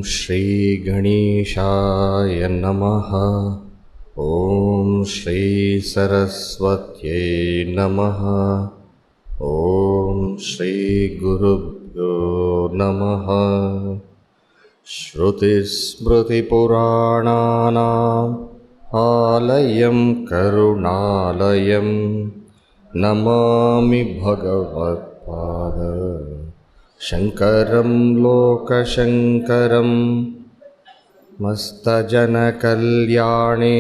श्री गणेशाय नमः। ॐ श्री सरस्वत्यै नमः। ॐ श्री गुरुभ्यो नमः। श्रुतिस्मृतिपुराणानाम् आलयं करुणालयं नमामि भगवत्पाद शङ्करं लोकशङ्करं। मस्तजनकल्याणे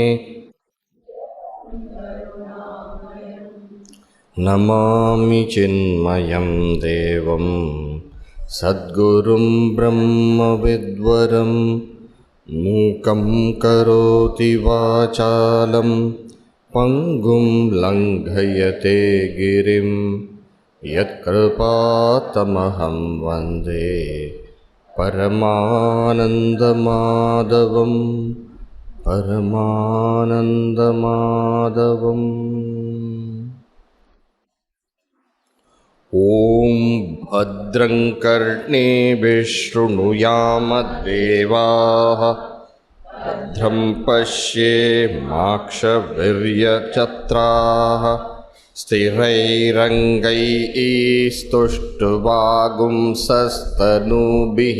नमामि चिन्मयं देवं सद्गुरुं ब्रह्मविद्वरं। मूकं करोति वाचालं पङ्गुं लङ्घयते गिरिं। यत्कृपातमहं वन्दे परमानन्दमाधवं परमानन्दमाधवम्। ॐ भद्रं कर्णेभिः शृणुयामदेवाः भद्रं पश्येमाक्षभिर्यजत्राः। स्थिरैरङ्गैस्तुष्टुवागुंसस्तनूभिः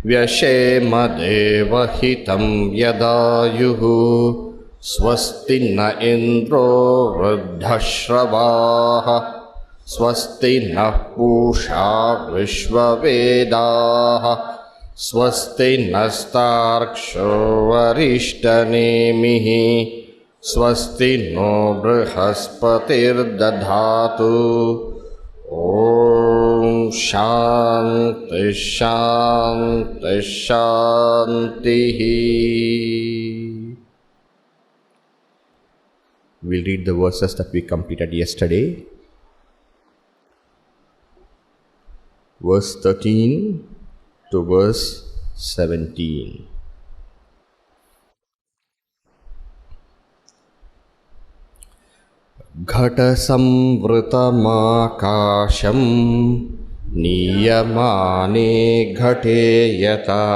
व्यशेमदेवहितं यदायुः। स्वस्ति न इन्द्रो वृद्धश्रवाः स्वस्ति नः पूषा विश्ववेदाः। स्वस्ति नस्तार्क्ष्यो वरिष्ठनेमिः। स्वस्ति नो बृहस्पतिर्दधातु। ॐ शान्ति शान्ति शान्तिः। We'll read the verses that we completed yesterday. Verse 13 to verse 17. घटसंवृतमाकाशं नीयमाने घटे यथा।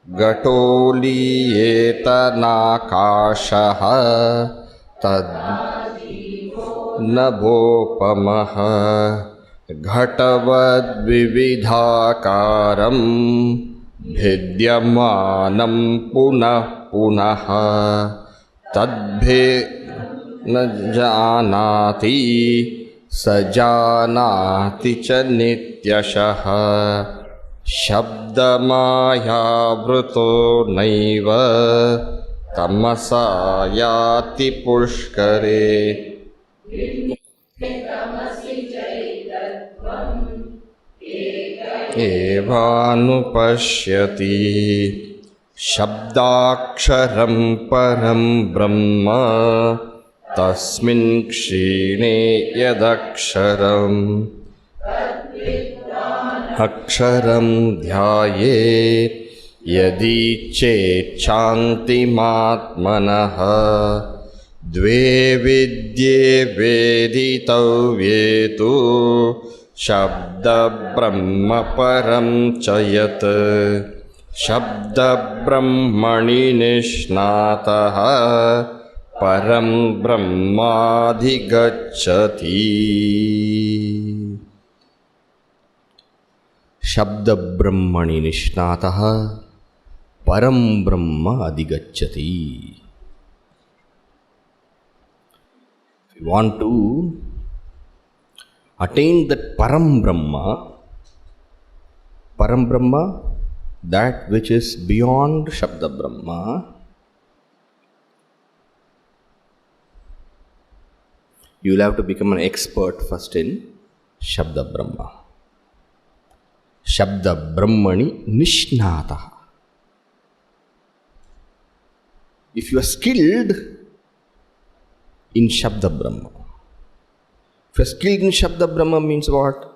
घटोलीयेतनाकाशः तद्नभोपमः। घटवद्विविधाकारं भिद्यमानं पुनः पुनः। तद्भिन्न जानाति स जानाति च नित्यशः। शब्दमायावृतो नैव तमसा याति पुष्करे। एवानुपश्यति शब्दाक्षरं परं ब्रह्म तस्मिन् क्षीणे यदक्षरम्। अक्षरं ध्यायेत् यदि चेच्छान्तिमात्मनः। द्वे विद्ये वेदितव्ये तु शब्दब्रह्म परं च यत्। शब्दब्रह्मणि निष्णातः परं ब्रह्माधिगच्छति। शब्दब्रह्मणि निष्णातः परं ब्रह्म अधिगच्छति. If you want to attain that Param Brahma, that which is beyond Shabda Brahma, you will have to become an expert first in Shabda Brahma. Shabda Brahmani Nishnataha. If you are skilled in Shabda Brahma, if you are skilled in Shabda Brahma means what?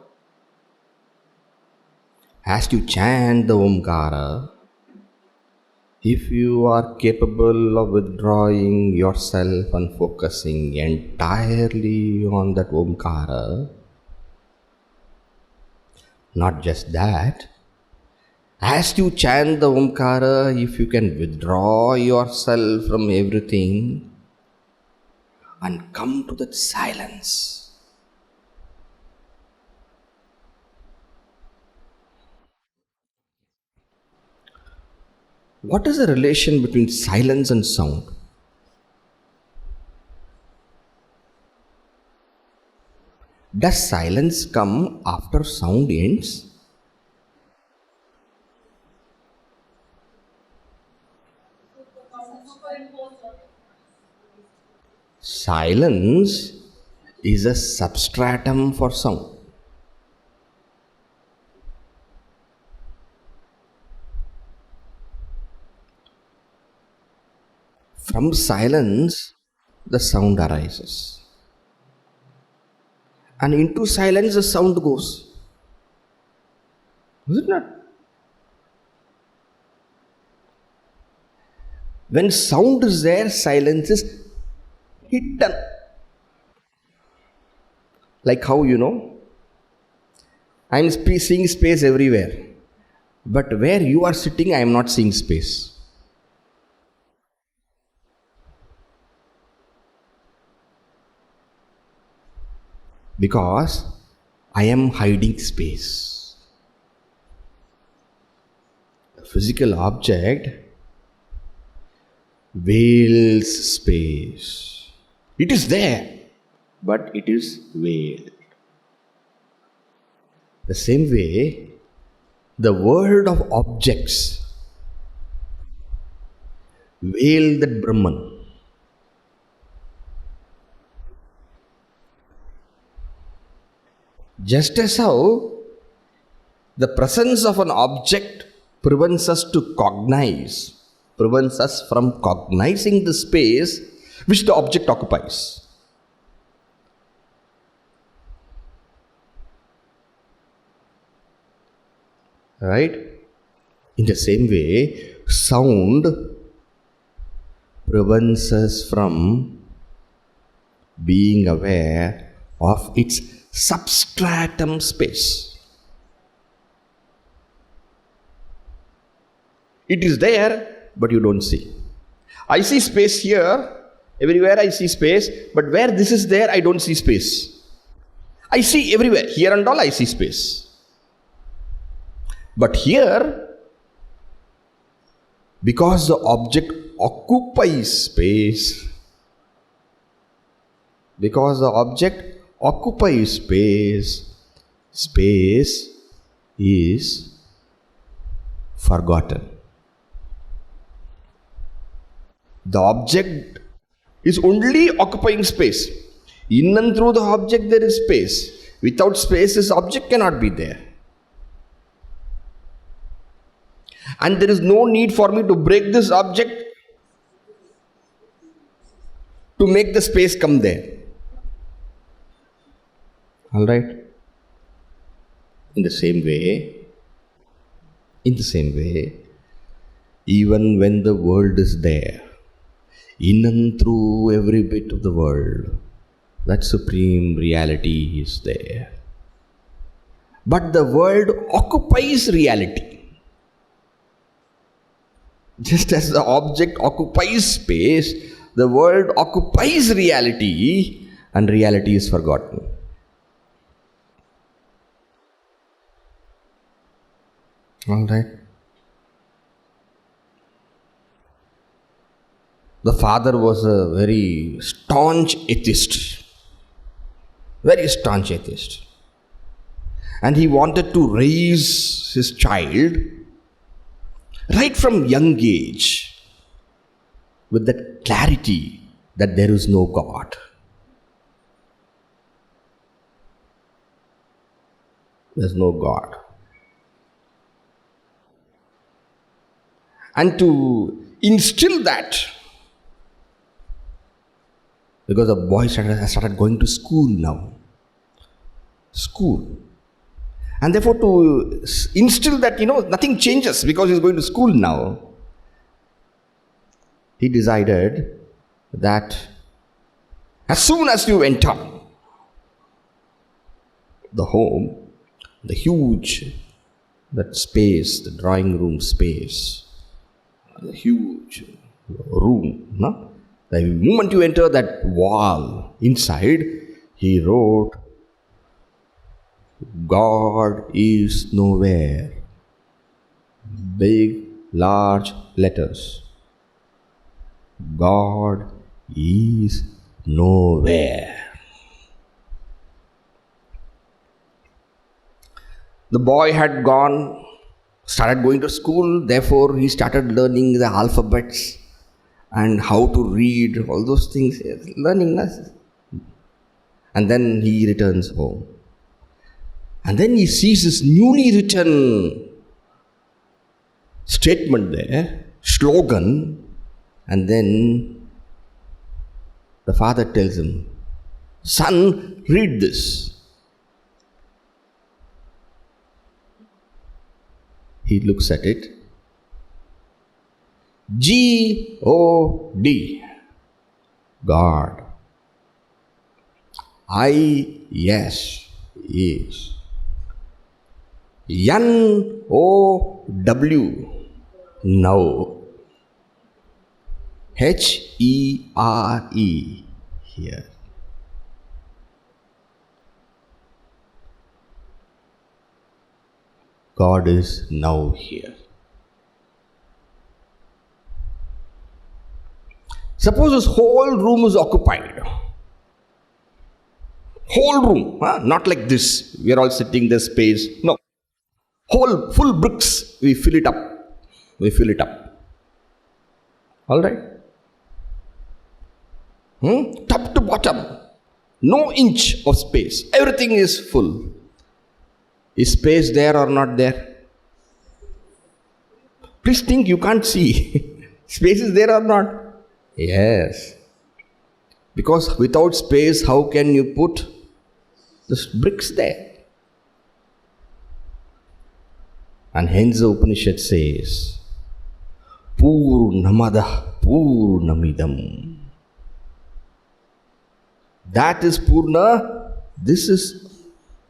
As you chant the Omkara, if you are capable of withdrawing yourself and focusing entirely on that Omkara, not just that, As you chant the Omkara, if you can withdraw yourself from everything and come to that silence. What is the relation between silence and sound? Does silence come after sound ends? Silence is a substratum for sound. From silence, the sound arises. And into silence, the sound goes. Is it not? When sound is there, silence is hidden. Like how I'm seeing space everywhere. But where you are sitting, I am not seeing space. Because I am hiding space. A physical object veils space. It is there, but it is veiled. The same way, the world of objects veil that Brahman. Just as how the presence of an object prevents us from cognizing the space which the object occupies. Right? In the same way, sound prevents us from being aware of its substratum space. It is there, but you don't see. I see space here, everywhere I see space, but where this is there, I don't see space. I see everywhere, here and all I see space. But here, because the object occupies space, space is forgotten. The object is only occupying space. In and through the object there is space. Without space, this object cannot be there. And there is no need for me to break this object to make the space come there. Alright? In the same way, even when the world is there, in and through every bit of the world, that supreme reality is there. But the world occupies reality. Just as the object occupies space, the world occupies reality, and reality is forgotten. Alright. The father was a very staunch atheist. And he wanted to raise his child right from young age with that clarity that there is no God. There's no God. And to instill that, because the boy started going to school now. And therefore to instill that, nothing changes because he's going to school now. He decided that as soon as you enter the home, the huge that space, the drawing room space, the huge room. No? The moment you enter that wall, inside, he wrote, God is nowhere. Big, large letters. God is nowhere. The boy had started going to school, therefore he started learning the alphabets and how to read, all those things, learning. And then he returns home. And then he sees this newly written statement there, slogan, and then the father tells him, son, read this. He looks at it. G-O-D. God. I-S is. N-O-W. Now. H-E-R-E. Here. God is now here. Suppose this whole room is occupied. Whole room, not like this. We are all sitting there, space. No. Whole, full bricks, we fill it up. All right? Top to bottom. No inch of space. Everything is full. Is space there or not there? Please think, you can't see. Space is there or not? Yes. Because without space, how can you put the bricks there? And hence the Upanishad says, Purnamada Purnamidam. That is Purna, this is,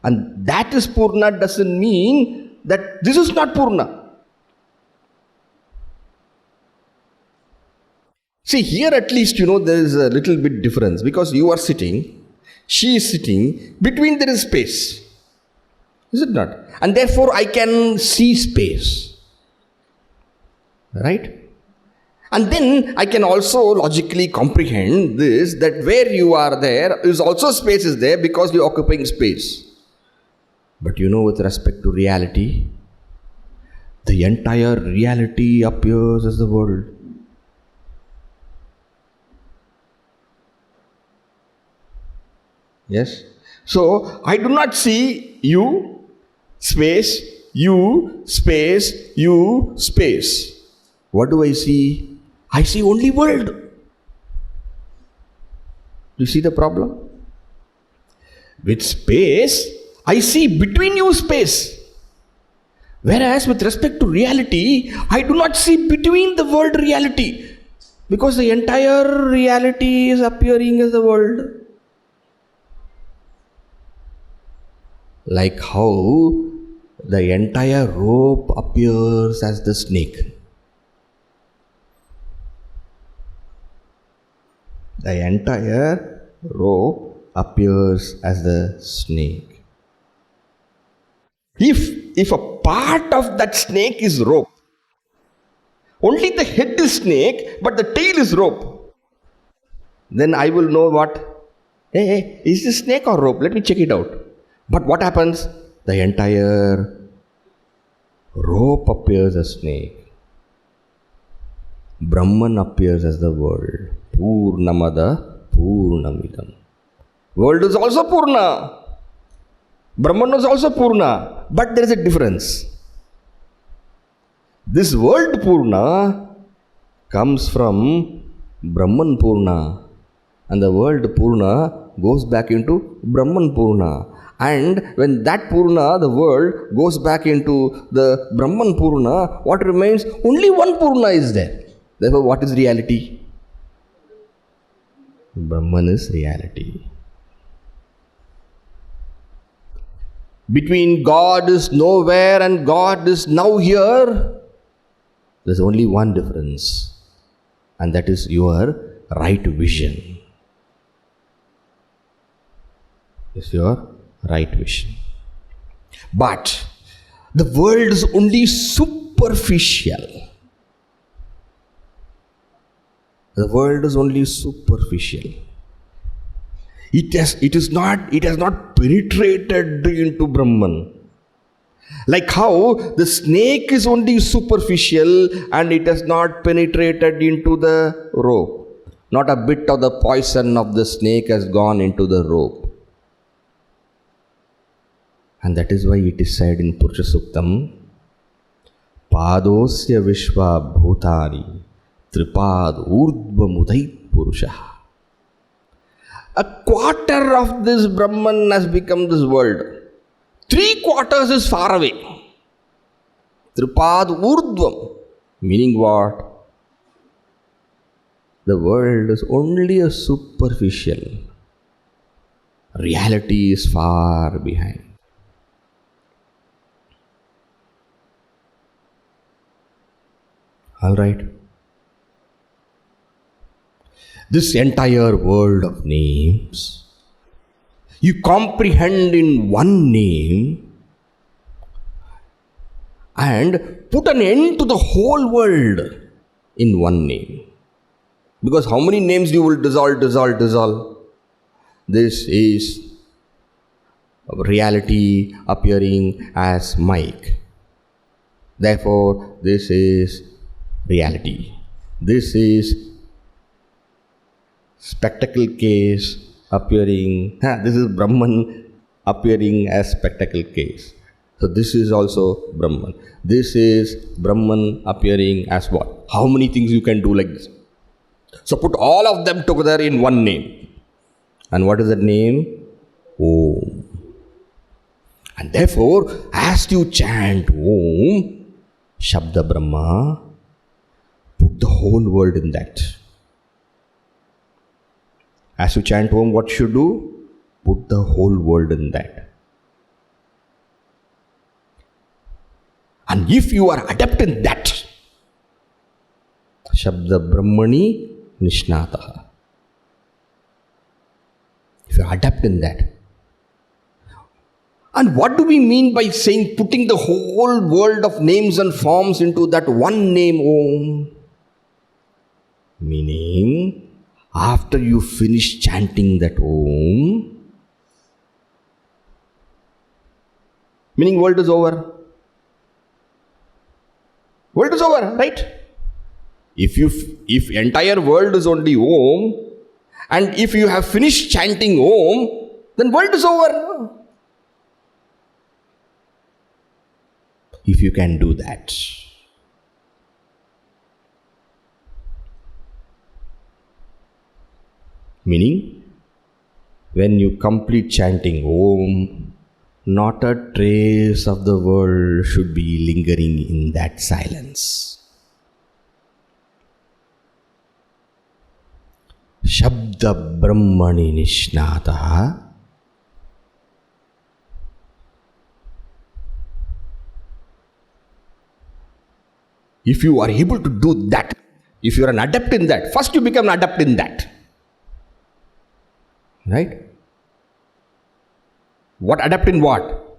and that is Purna doesn't mean that this is not Purna. See, here at least, there is a little bit difference because you are sitting, she is sitting, between there is space. Is it not? And therefore I can see space. Right? And then I can also logically comprehend this, that where you are there is also space is there because you are occupying space. But with respect to reality, the entire reality appears as the world. Yes? So, I do not see you, space, you, space, you, space. What do I see? I see only world. Do you see the problem? With space, I see between you space. Whereas with respect to reality, I do not see between the world reality. Because the entire reality is appearing as the world. Like how the entire rope appears as the snake. The entire rope appears as the snake. If a part of that snake is rope, only the head is snake, but the tail is rope, then I will know what? Hey, is this snake or rope? Let me check it out. But what happens? The entire rope appears as snake. Brahman appears as the world. Purnamada Purnamidam. World is also Purna. Brahman is also Purna. But there is a difference. This world Purna comes from Brahman Purna. And the world Purna goes back into Brahman Purna. And when that Purna, the world, goes back into the Brahman Purna, what remains? Only one Purna is there. Therefore, what is reality? Brahman is reality. between God is nowhere and God is now here, there's only one difference, and that is your right vision. It's your right vision. But the world is only superficial. The world is only superficial. It has not penetrated into Brahman. Like how the snake is only superficial and it has not penetrated into the rope. Not a bit of the poison of the snake has gone into the rope. And that is why it is said in Purusha Suktam, Padosya Vishwa Bhutani Tripad Urdhva Mudait Purusha. A quarter of this Brahman has become this world. 3/4 is far away. Tripad Urdhvam. Meaning what? The world is only a superficial. Reality is far behind. Alright. This entire world of names, you comprehend in one name and put an end to the whole world in one name. Because how many names you will dissolve? This is reality appearing as Mike. Therefore, this is reality. This is spectacle case appearing. This is Brahman appearing as spectacle case. So this is also Brahman. This is Brahman appearing as what? How many things you can do like this? So put all of them together in one name. And what is that name? Om. And therefore, as you chant Om, Shabda Brahma, put the whole world in that. As you chant Om, what should do? Put the whole world in that. And if you are adept in that, Shabda Brahmani Nishnataha. If you are adept in that. And what do we mean by saying putting the whole world of names and forms into that one name Om? Meaning, after you finish chanting that Om, meaning world is over. World is over, right? If entire world is only Om, and if you have finished chanting Om, then world is over. If you can do that. Meaning, when you complete chanting Om, not a trace of the world should be lingering in that silence. Shabda Brahmani Nishnataha. If you are able to do that, if you are an adept in that, first you become an adept in that. Right? What adept in what?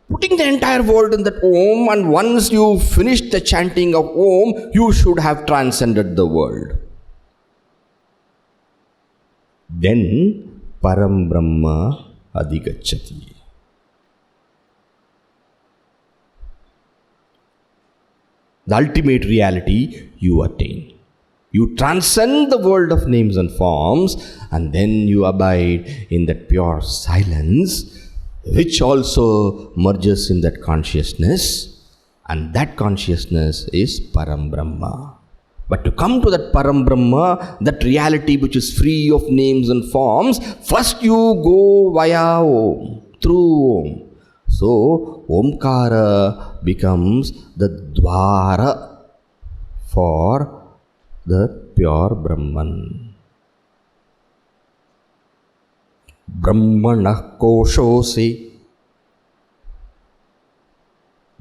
Putting the entire world in that Om, and once you finish the chanting of Om, you should have transcended the world. Then Param Brahma Adhigacchati. The ultimate reality you attain. You transcend the world of names and forms, and then you abide in that pure silence, which also merges in that consciousness, and that consciousness is Param Brahma. But to come to that Param Brahma, that reality which is free of names and forms, first you go via Om, through Om. So, Omkara becomes the Dwara for the pure Brahman. Brahmanah Koshosi.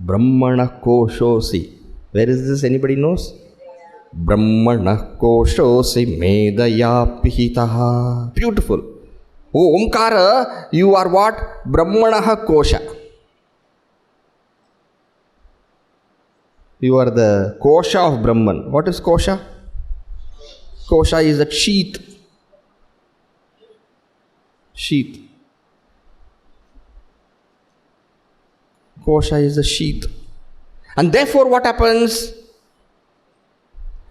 Brahmana koshosi. Where is this? Anybody knows? Brahmana koshosi medaya pihitaha. Beautiful. Oh, Omkara, you are what? Brahmanaha kosha. You are the kosha of Brahman. What is kosha? Kosha is that sheath. Sheath. Kosha is the sheath. And therefore what happens?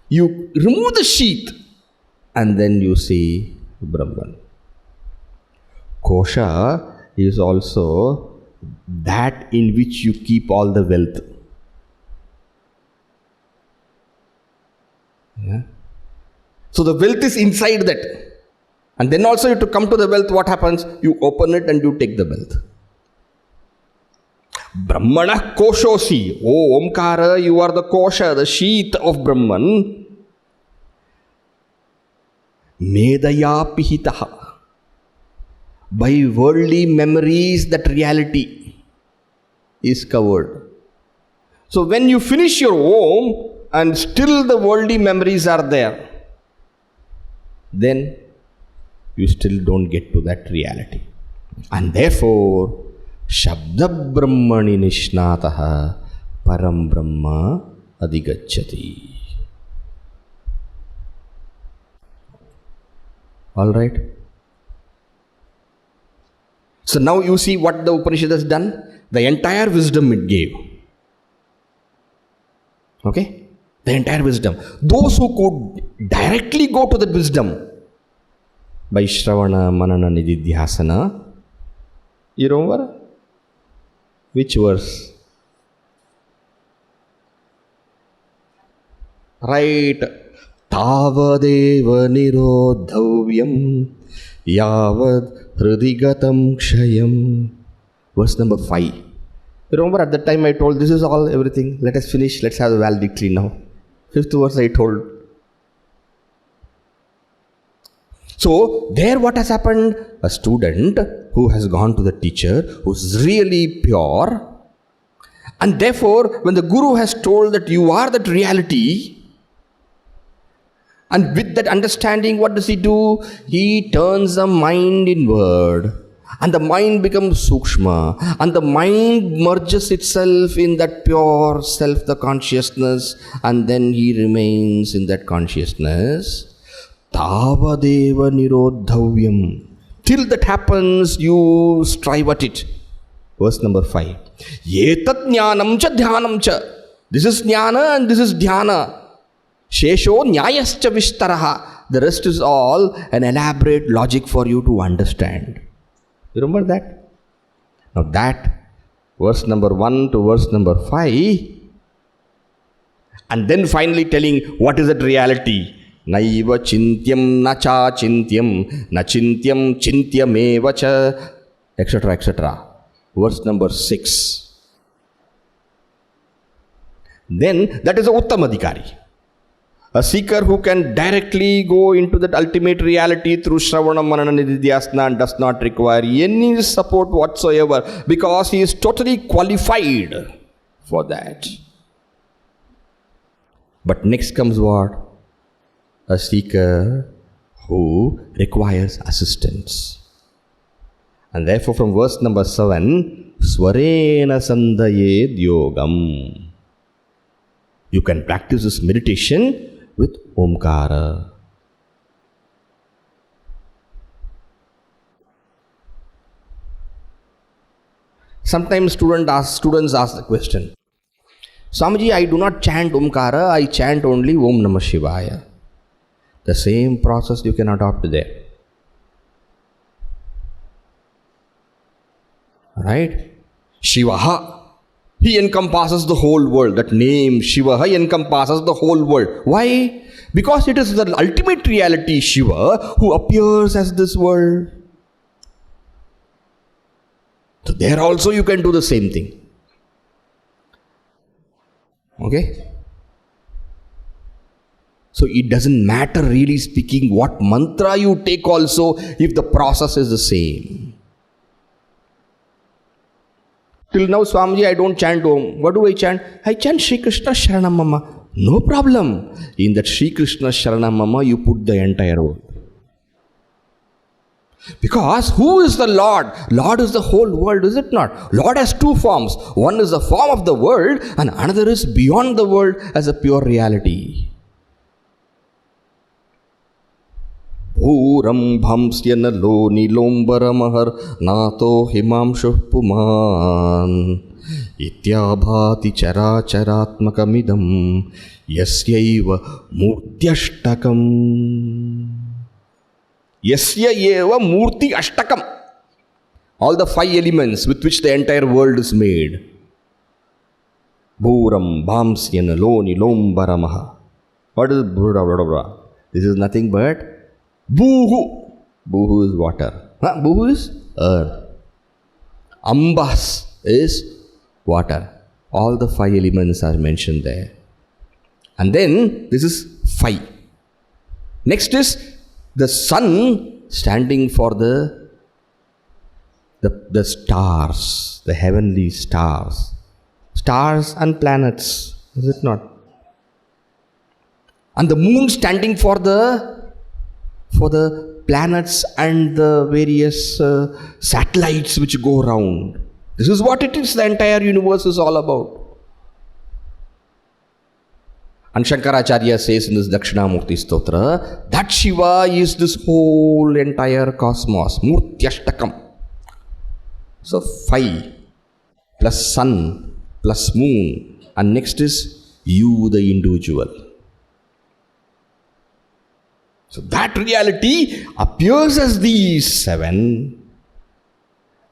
You remove the sheath and then you see Brahman. Kosha is also that in which you keep all the wealth. Yeah. So the wealth is inside that. And then also you have to come to the wealth, what happens? You open it and you take the wealth. Brahmana koshosi. Oh, Omkara, you are the kosha, the sheath of Brahman. Medaya pihitaha. By worldly memories, that reality is covered. So when you finish your Om and still the worldly memories are there, then you still don't get to that reality. And therefore, Shabda Brahmani Nishnataha Param Brahma Adigacchati. Alright? So now you see what the Upanishad has done. The entire wisdom it gave. Okay? The entire wisdom. Those who could directly go to that wisdom by Shravana, Manana, Nididhyasana. You remember? Which verse? Right. Tavadeva nirodhavyam yavad hridigatam kshayam. Verse number 5. You remember at that time I told this is all, everything. Let us finish. Let's have the valedictory now. 5th verse I told. So, there what has happened? A student who has gone to the teacher, who is really pure, and therefore, when the Guru has told that you are that reality, and with that understanding, what does he do? He turns the mind inward, and the mind becomes sukshma, and the mind merges itself in that pure self, the consciousness, and then he remains in that consciousness. Tavadeva nirodhavyam. Till that happens, you strive at it. Verse number 5. Yetat jnanam cha dhyanam cha. This is jnana and this is dhyana. Shesho nyayascha vistaraha. The rest is all an elaborate logic for you to understand. You remember that? Now that, verse number 1 to verse number 5, and then finally telling what is that reality. Naiva chintyam na cha chintyam na chintyam chintyameva cha, etc., etc. Verse number 6. Then that is a Uttamadhikari. A seeker who can directly go into that ultimate reality through Shravana, Manana, Nididhyasana and does not require any support whatsoever because he is totally qualified for that. But next comes what? A seeker who requires assistance. And therefore from verse number 7, Swarena Sandayed Yogam. You can practice this meditation with Omkara. Sometimes students ask the question, Swamiji, I do not chant Omkara, I chant only Om Namah Shivaya. The same process you can adopt there. Right? Shivaha. He encompasses the whole world. That name, Shiva, encompasses the whole world. Why? Because it is the ultimate reality, Shiva, who appears as this world. So there also you can do the same thing. Okay? So it doesn't matter really speaking what mantra you take also if the process is the same. Till now, Swamiji, I don't chant Om. What do I chant? I chant Shri Krishna Sharanam Mama. No problem. In that Shri Krishna Sharanam Mama, you put the entire world. Because who is the Lord? Lord is the whole world, is it not? Lord has two forms. One is the form of the world, and another is beyond the world as a pure reality. Bhuram bhamsyana lo nilombaramahar nato himamshuh puman ityabhati characharatmakamidam yasyaiva murtyashtakam. Yasya eva murti ashtakam. All the five elements with which the entire world is made. Bhuram bhamsyana lo nilombaramaha. What is bhura? This is nothing but Bhuhu. Bhuhu is water. Bhuhu is earth. Ambas is water. All the five elements are mentioned there. And then this is five. Next is the sun standing for the stars, the heavenly stars. Stars and planets, is it not? And the moon standing for the planets and the various satellites which go around. This is what it is, the entire universe is all about. And Shankaracharya says in this Dakshinamurti Stotra, that Shiva is this whole entire cosmos, Murtyashtakam. So 5 plus sun plus moon, and next is you, the individual. So that reality appears as these 7,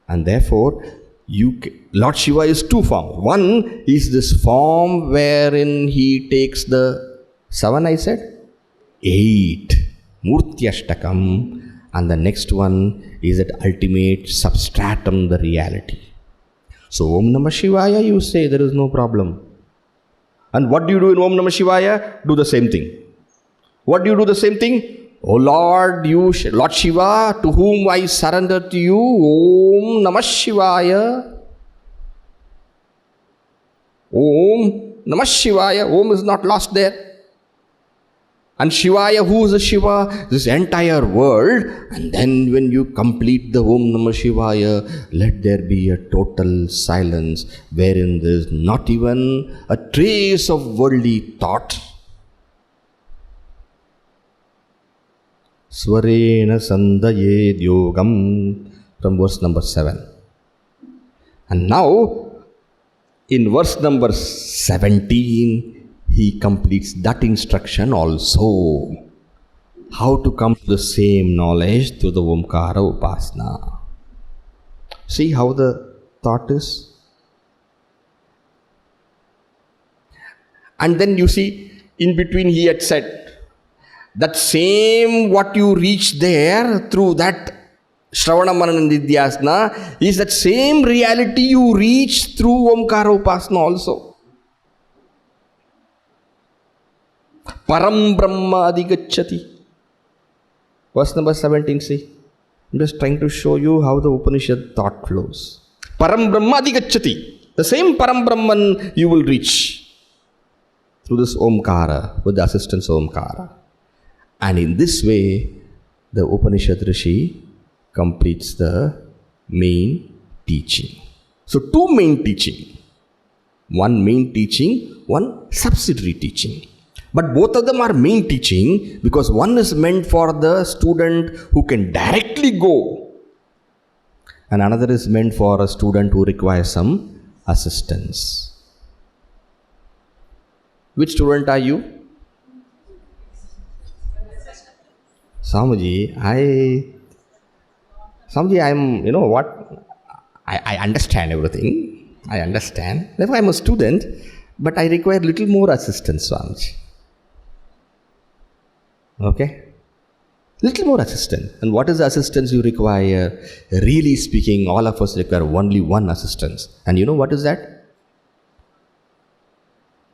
and therefore Lord Shiva is two forms. One is this form wherein he takes the 7, I said? 8. Murtyashtakam. And the next one is that ultimate substratum, the reality. So Om Namah Shivaya, you say, there is no problem. And what do you do in Om Namah Shivaya? Do the same thing. What do you do the same thing? O Lord, Lord Shiva, to whom I surrender to you, Om Namah Shivaya. Om Namah Shivaya. Om is not lost there. And Shivaya, who is a Shiva? This entire world. And then when you complete the Om Namah Shivaya, let there be a total silence wherein there is not even a trace of worldly thought. Swarena Sandayed Yogam, from verse number 7. And now, in verse number 17, he completes that instruction also. How to come to the same knowledge through the Omkara Upasana. See how the thought is? And then you see, in between he had said, that same what you reach there through that Shravana Manana Nidhyasana is that same reality you reach through Omkara Upasana also. Param Brahma Adhigacchati. Verse number 17, see. I'm just trying to show you how the Upanishad thought flows. Param Brahma Adhigacchati. The same Param Brahman you will reach through this Omkara, with the assistance of Omkara. And in this way, the Upanishad Rishi completes the main teaching. So, two main teaching. One main teaching, one subsidiary teaching. But both of them are main teaching because one is meant for the student who can directly go, and another is meant for a student who requires some assistance. Which student are you? Swamiji, I'm, you know what, I understand everything. I understand. Therefore, I'm a student, but I require little more assistance, Swamiji. Okay? Little more assistance. And what is the assistance you require? Really speaking, all of us require only one assistance. And you know what is that?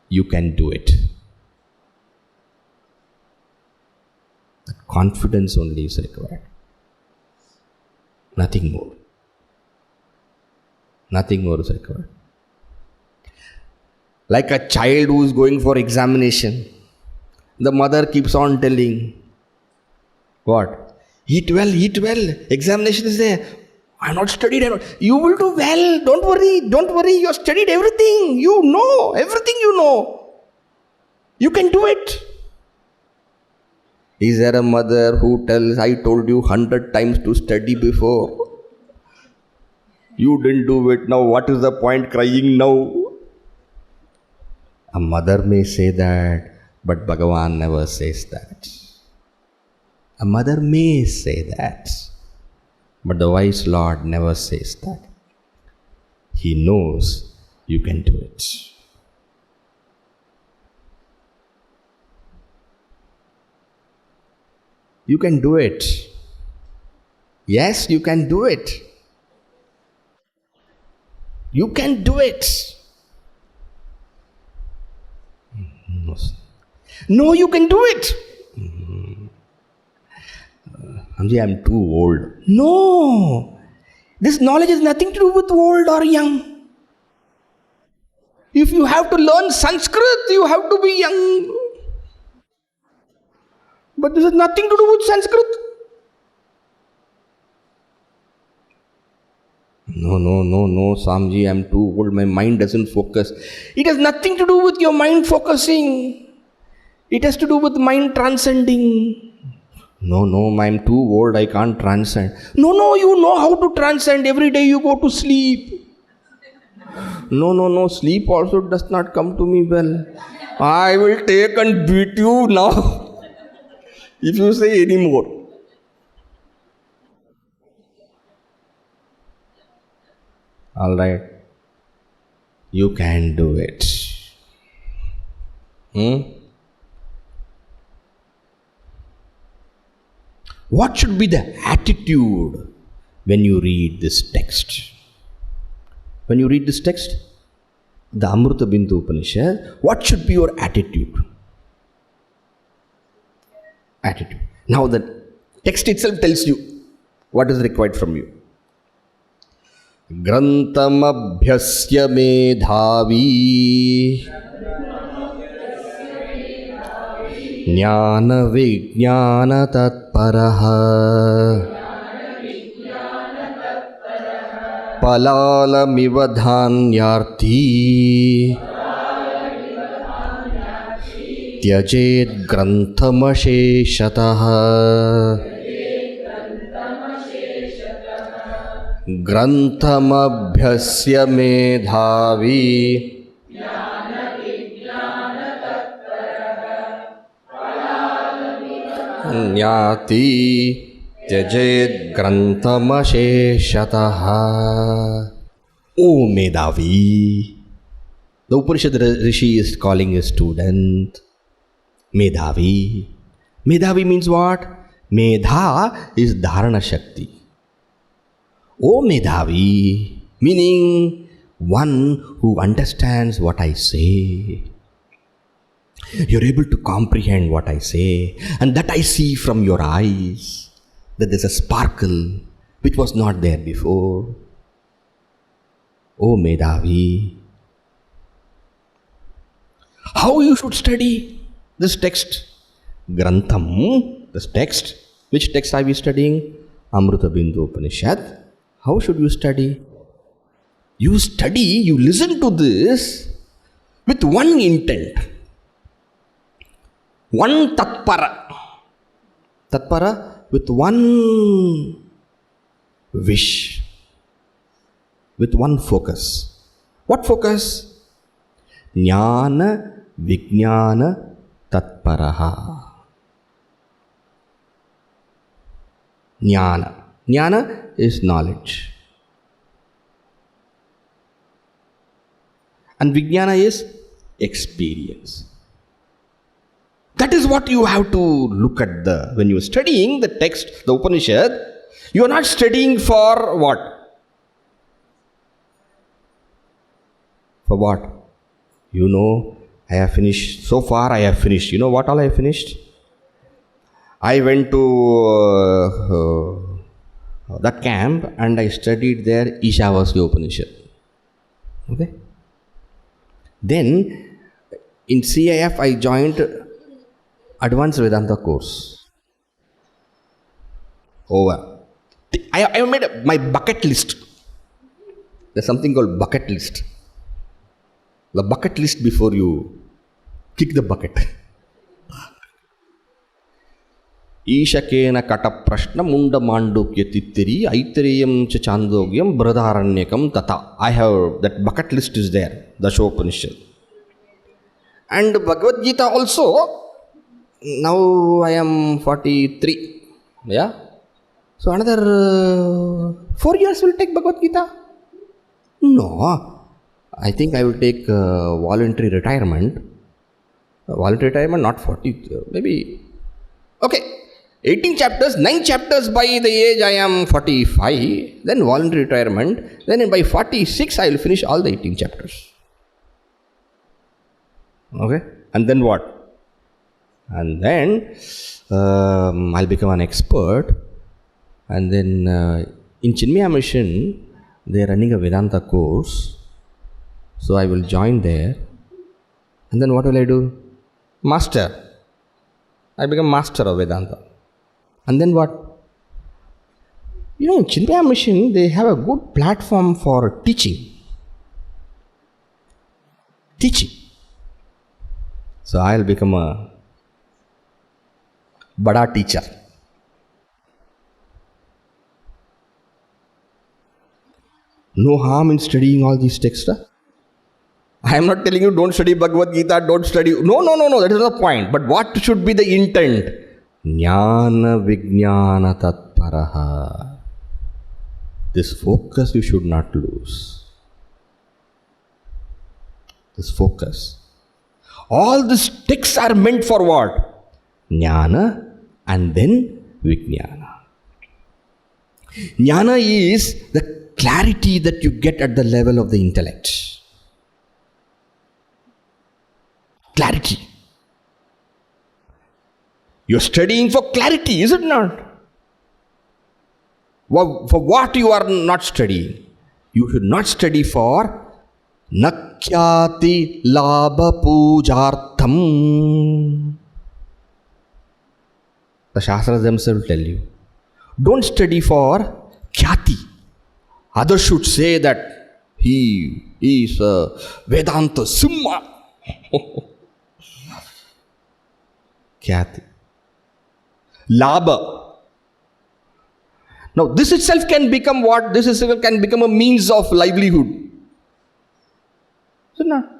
You can do it. Confidence only is required. Nothing more. Nothing more is required. Like a child who is going for examination, the mother keeps on telling, what? Eat well, examination is there. I have not studied. You will do well, don't worry, you have studied everything, you know, everything you know. You can do it. Is there a mother who tells, I told you 100 times to study before? You didn't do it, now what is the point crying now? A mother may say that, but Bhagavan never says that. A mother may say that, but the wise Lord never says that. He knows you can do it. You can do it. Yes, you can do it. You can do it. No, you can do it. Hamji, I'm too old. No, this knowledge has nothing to do with old or young. If you have to learn Sanskrit, you have to be young. But this has nothing to do with Sanskrit. No, Samji, I'm too old. My mind doesn't focus. It has nothing to do with your mind focusing. It has to do with mind transcending. No, I'm too old. I can't transcend. No, you know how to transcend. Every day you go to sleep. No, sleep also does not come to me well. I will take and beat you now if you say any more. All right, you can do it. What should be the attitude when you read this text? When you read this text, the Amrita Bindu Upanishad, what should be your attitude? Attitude. Now the text itself tells you what is required from you. Grantamabhyasya medhavi Jnana vijnana tatparaha Palalamiva dhanyarthi Tyajed granthamasheshataha Granthamabhyasya medhavi Jnati Tyajed granthamasheshataha. O Medhavi. The Upanishad Rishi is calling a student Medhavi. Medhavi means what? Medha is Dharana Shakti. O Medhavi, meaning one who understands what I say. You're able to comprehend what I say, and that I see from your eyes, that there's a sparkle which was not there before. O Medhavi. How you should study this text? Grantham, this text. Which text are we studying? Amrita Bindu Upanishad. How should you study? You study, you listen to this with one intent. One tatpara. Tatpara with one wish. With one focus. What focus? Jnana vijnana tatparaha. Jnana. Jnana is knowledge. And vijnana is experience. That is what you have to look at when you are studying the text, the Upanishad. You are not studying for what? For what? You know, I have finished. So far I have finished. You know what all I have finished? I went to that camp and I studied there Ishavasya Upanishad. Okay. Then in CIF I joined Advanced Vedanta course. Over. I made my bucket list. There's something called bucket list. The bucket list before you kick the bucket. Ishakena kata prashna munda mandukya tittiri aitareyam cha chandogyam bradaranyakam tata. I have that bucket list is there, the Dashopanishad. And Bhagavad Gita also, now I am 43. Yeah. So another 4 years will take Bhagavad Gita? No. I think I will take voluntary retirement. Voluntary retirement, not 40, maybe. Okay. 18 chapters, 9 chapters by the age I am 45, then voluntary retirement, then by 46 I will finish all the 18 chapters. Okay, and then what? And then I'll become an expert, and then in Chinmaya Mission, they are running a Vedanta course, so I will join there, and then what will I do? Master. I become master of Vedanta. And then what? You know, in Chinmaya Mission, they have a good platform for teaching. So I'll become a bada teacher. No harm in studying all these texts. I am not telling you don't study Bhagavad Gita, don't study. No, that is not the point. But what should be the intent? Jnana Vijnana Tatparaha. This focus you should not lose. This focus. All these texts are meant for what? Jnana and then Vijnana. Jnana is the clarity that you get at the level of the intellect. Clarity. You're studying for clarity, is it not? For what you are not studying? You should not study for Nakyati Labha Pujartham. The Shastras themselves tell you. Don't study for Khyati. Others should say that he is a Vedanta Simha. Khyati. Labha. Now this itself can become what? This itself can become a means of livelihood. Is it not?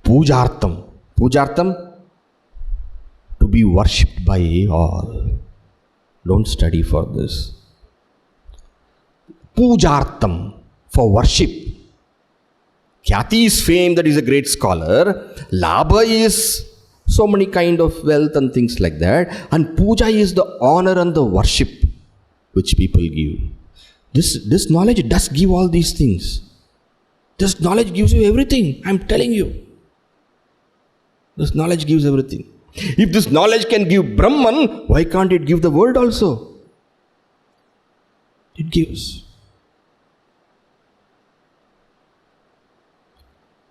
Pujartham. Pujartham, to be worshipped by all. Don't study for this. Pujartham, for worship. Khyati is fame, that is a great scholar. Labha is so many kind of wealth and things like that. And puja is the honor and the worship which people give. This knowledge does give all these things. This knowledge gives you everything. I'm telling you. This knowledge gives everything. If this knowledge can give Brahman, why can't it give the world also? It gives.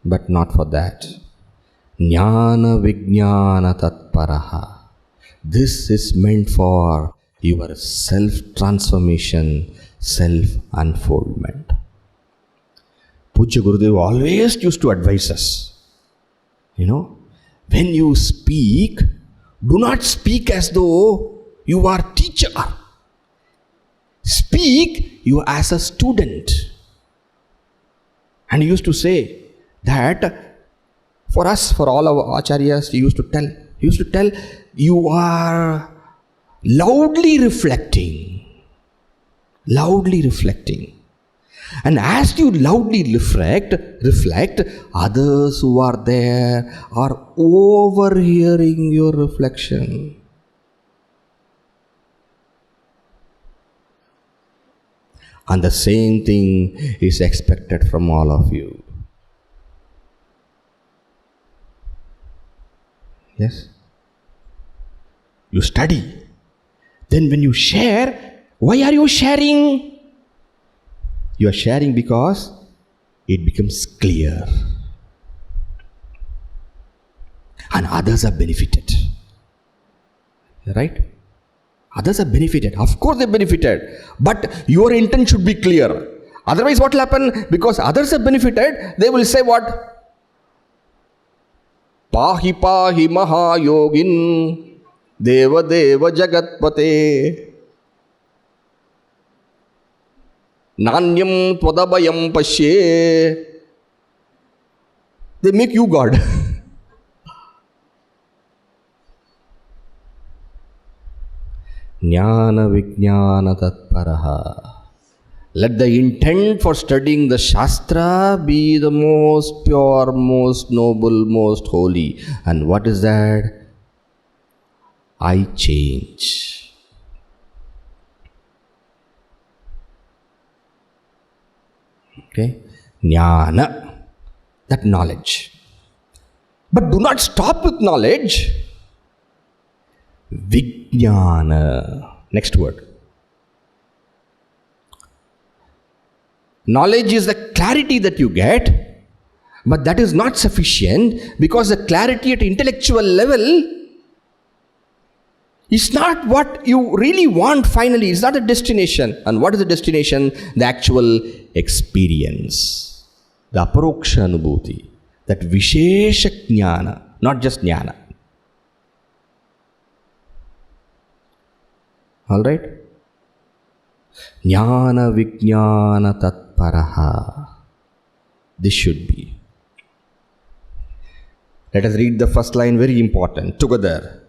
But not for that. Jnana Vijnana Tatparaha. This is meant for your self-transformation, self-unfoldment. Pujya Gurudev always used to advise us. When you speak, do not speak as though you are teacher. Speak you as a student. And he used to say that for us, for all our acharyas, he used to tell, you are loudly reflecting. And as you loudly reflect, others who are there are overhearing your reflection. And the same thing is expected from all of you. Yes? You study. Then when you share, why are you sharing? You are sharing because it becomes clear. And others are benefited. Right? Others are benefited. Of course they benefited. But your intent should be clear. Otherwise what will happen? Because others are benefited, they will say what? Pahi pahi mahayogin deva deva jagatpate nanyam tvadabayam pasye. They make you God. Jnana vijnana tatparaha. Let the intent for studying the Shastra be the most pure, most noble, most holy. And what is that? I change. Okay? Jnana. That knowledge. But do not stop with knowledge. Vijnana. Next word. Knowledge is the clarity that you get, but that is not sufficient, because the clarity at intellectual level is not what you really want finally. It's not a destination. And what is the destination? The actual experience. The aparoksha anubhuti. That vishesha jnana, not just jnana. Alright? Jnana vijnana tatparaha. This should be. Let us read the first line, very important. Together.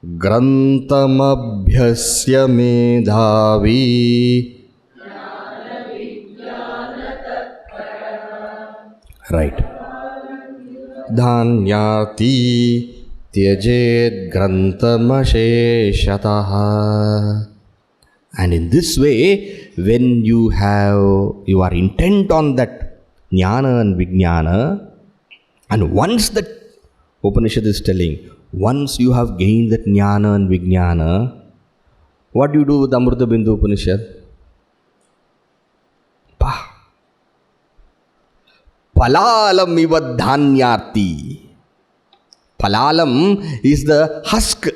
Grantamabhyasya medhavi. Right. Dhanyati tyajet grantamasheshataha. And in this way, when you are intent on that jnana and vijnana, and once that Upanishad is telling, once you have gained that jnana and vijnana, what do you do with Amrita Bindu Upanishad? Palalam iva dhanyarti. Palalam is the husk.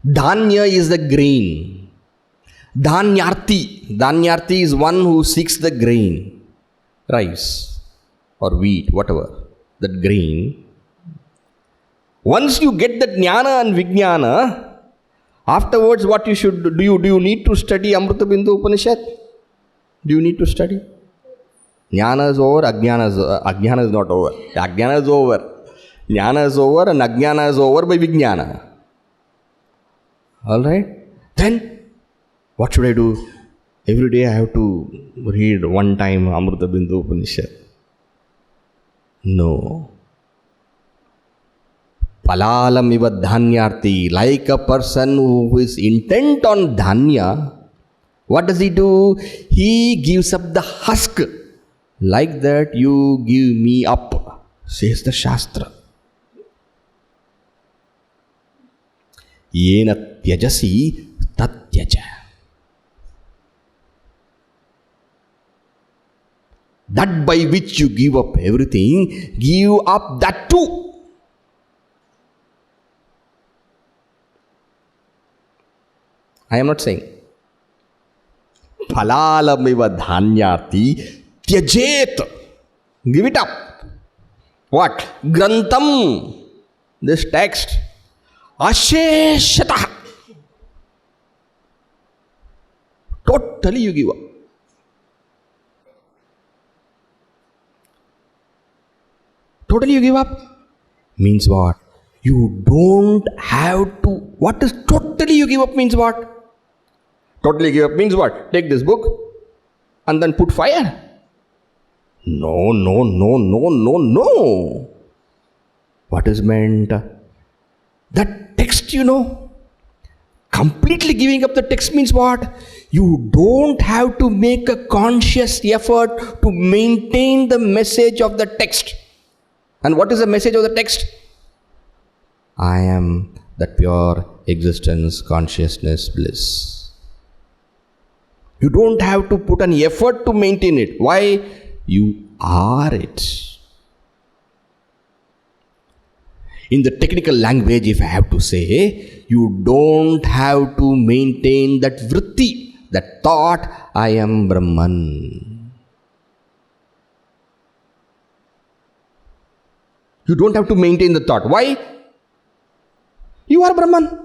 Dhanya is the grain. Dhanyarti is one who seeks the grain. Rice or wheat, whatever. That grain. Once you get that jnana and vijnana, afterwards what you should do? Do you need to study Amrita Bindu Upanishad? Do you need to study? Jnana is over, ajnana is not over. Ajnana is over. Jnana is over and ajnana is over by vijnana. Alright? Then, what should I do? Every day I have to read one time Amrita Bindu Upanishad. No. Palalam iva dhanyarti. Like a person who is intent on dhanya, what does he do? He gives up the husk. Like that you give me up, says the Shastra. Yena tyajasi tatyaja. That by which you give up everything, give up that too. I am not saying. Phalalamiva dhanyati tyajet. Give it up. What? Grantam. This text. Asheshata. Totally you give up. Totally you give up. Means what? You don't have to. What is totally you give up means what? Totally give up means what? Take this book and then put fire. No. What is meant? That text, completely giving up the text means what? You don't have to make a conscious effort to maintain the message of the text. And what is the message of the text? I am that pure existence, consciousness, bliss. You don't have to put an effort to maintain it. Why? You are it. In the technical language, if I have to say, you don't have to maintain that vritti, that thought, I am Brahman. You don't have to maintain the thought. Why? You are Brahman.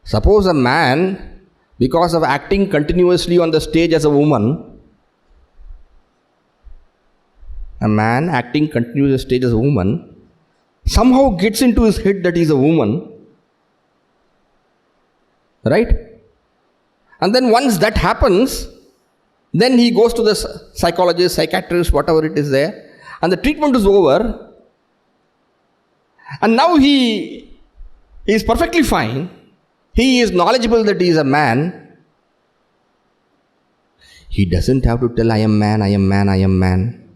Suppose a man, because of acting continuously on the stage as a woman, a man acting continuously on the stage as a woman, somehow gets into his head that he is a woman, right? And then once that happens, then he goes to the psychologist, psychiatrist, whatever it is there, and the treatment is over, and now he is perfectly fine. He is knowledgeable that he is a man. He doesn't have to tell, I am man, I am man, I am man.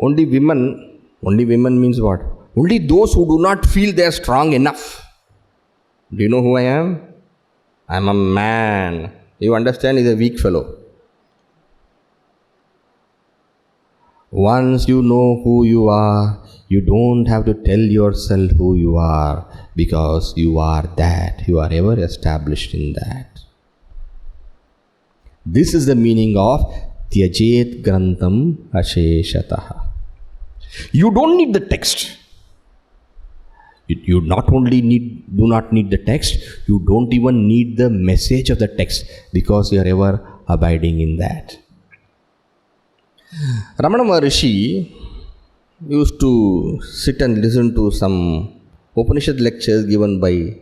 Only women means what? Only those who do not feel they are strong enough. Do you know who I am? I am a man. You understand? He is a weak fellow. Once you know who you are, you don't have to tell yourself who you are, because you are that. You are ever established in that. This is the meaning of Tyajet Grantham Asheshataha. You don't need the text. You not only do not need the text, you don't even need the message of the text, because you are ever abiding in that. Ramana Maharishi used to sit and listen to some Upanishad lectures given by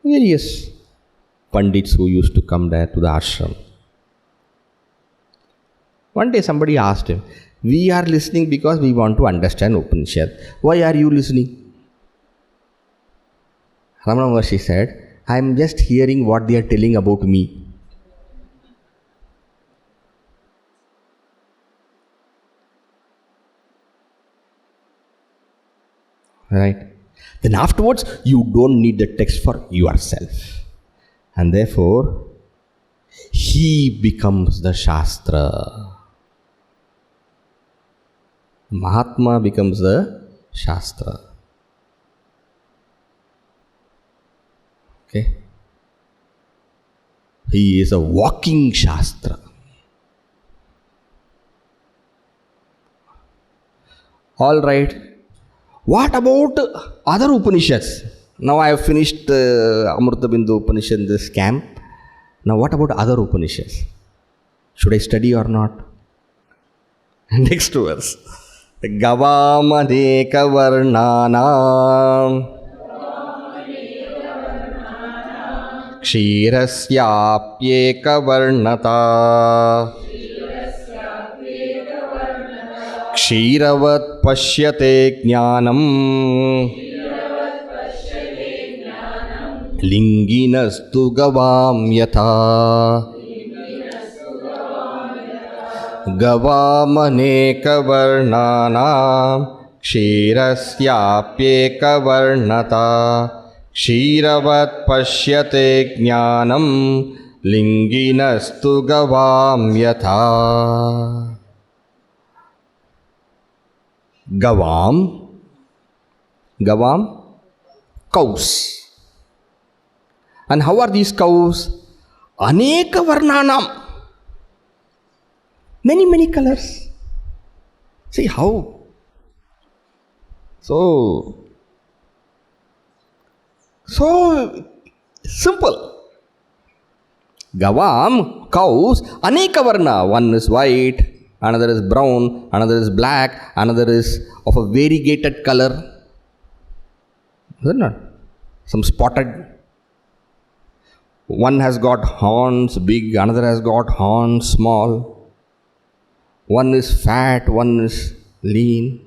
various Pandits who used to come there to the ashram. One day somebody asked him, we are listening because we want to understand Upanishad. Why are you listening? Ramana Maharshi said, I am just hearing what they are telling about me. Right? Then afterwards, you don't need the text for yourself. And therefore, he becomes the Shastra. Mahatma becomes the Shastra. Okay? He is a walking Shastra. All right. What about other Upanishads? Now I have finished Amrita Bindu Upanishad, this camp. Now what about other Upanishads? Should I study or not? Next verse. Gavamaneka varnanam Kshirasyapyeka varnata Kshiravat pashyate jnanam Linginastu gavam yatha Gavamaneka varnanam Kshirasyapyeka varnata Kshiravat pashyate jnanam Linginastu gavam yatha. Gavam, cows. And how are these cows? Aneka varnanam. Many colors. See how? So simple. Gavam, cows, aneka varna. One is white, another is brown, another is black, another is of a variegated color. Is it not? Some spotted. One has got horns big, another has got horns small. One is fat, one is lean.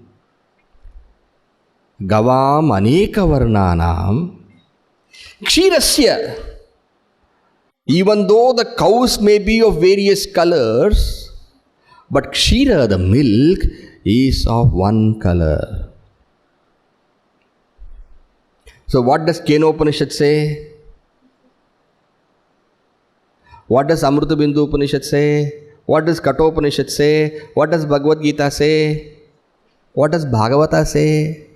Gavam aneka varnanam Kshirasya. Even though the cows may be of various colors, But Kshira, the milk, is of one color. So what does Kenopanishad say? What does Amrita Bindu Upanishad say? What does Kathopanishad say? What does Bhagavad Gita say? What does Bhagavata say?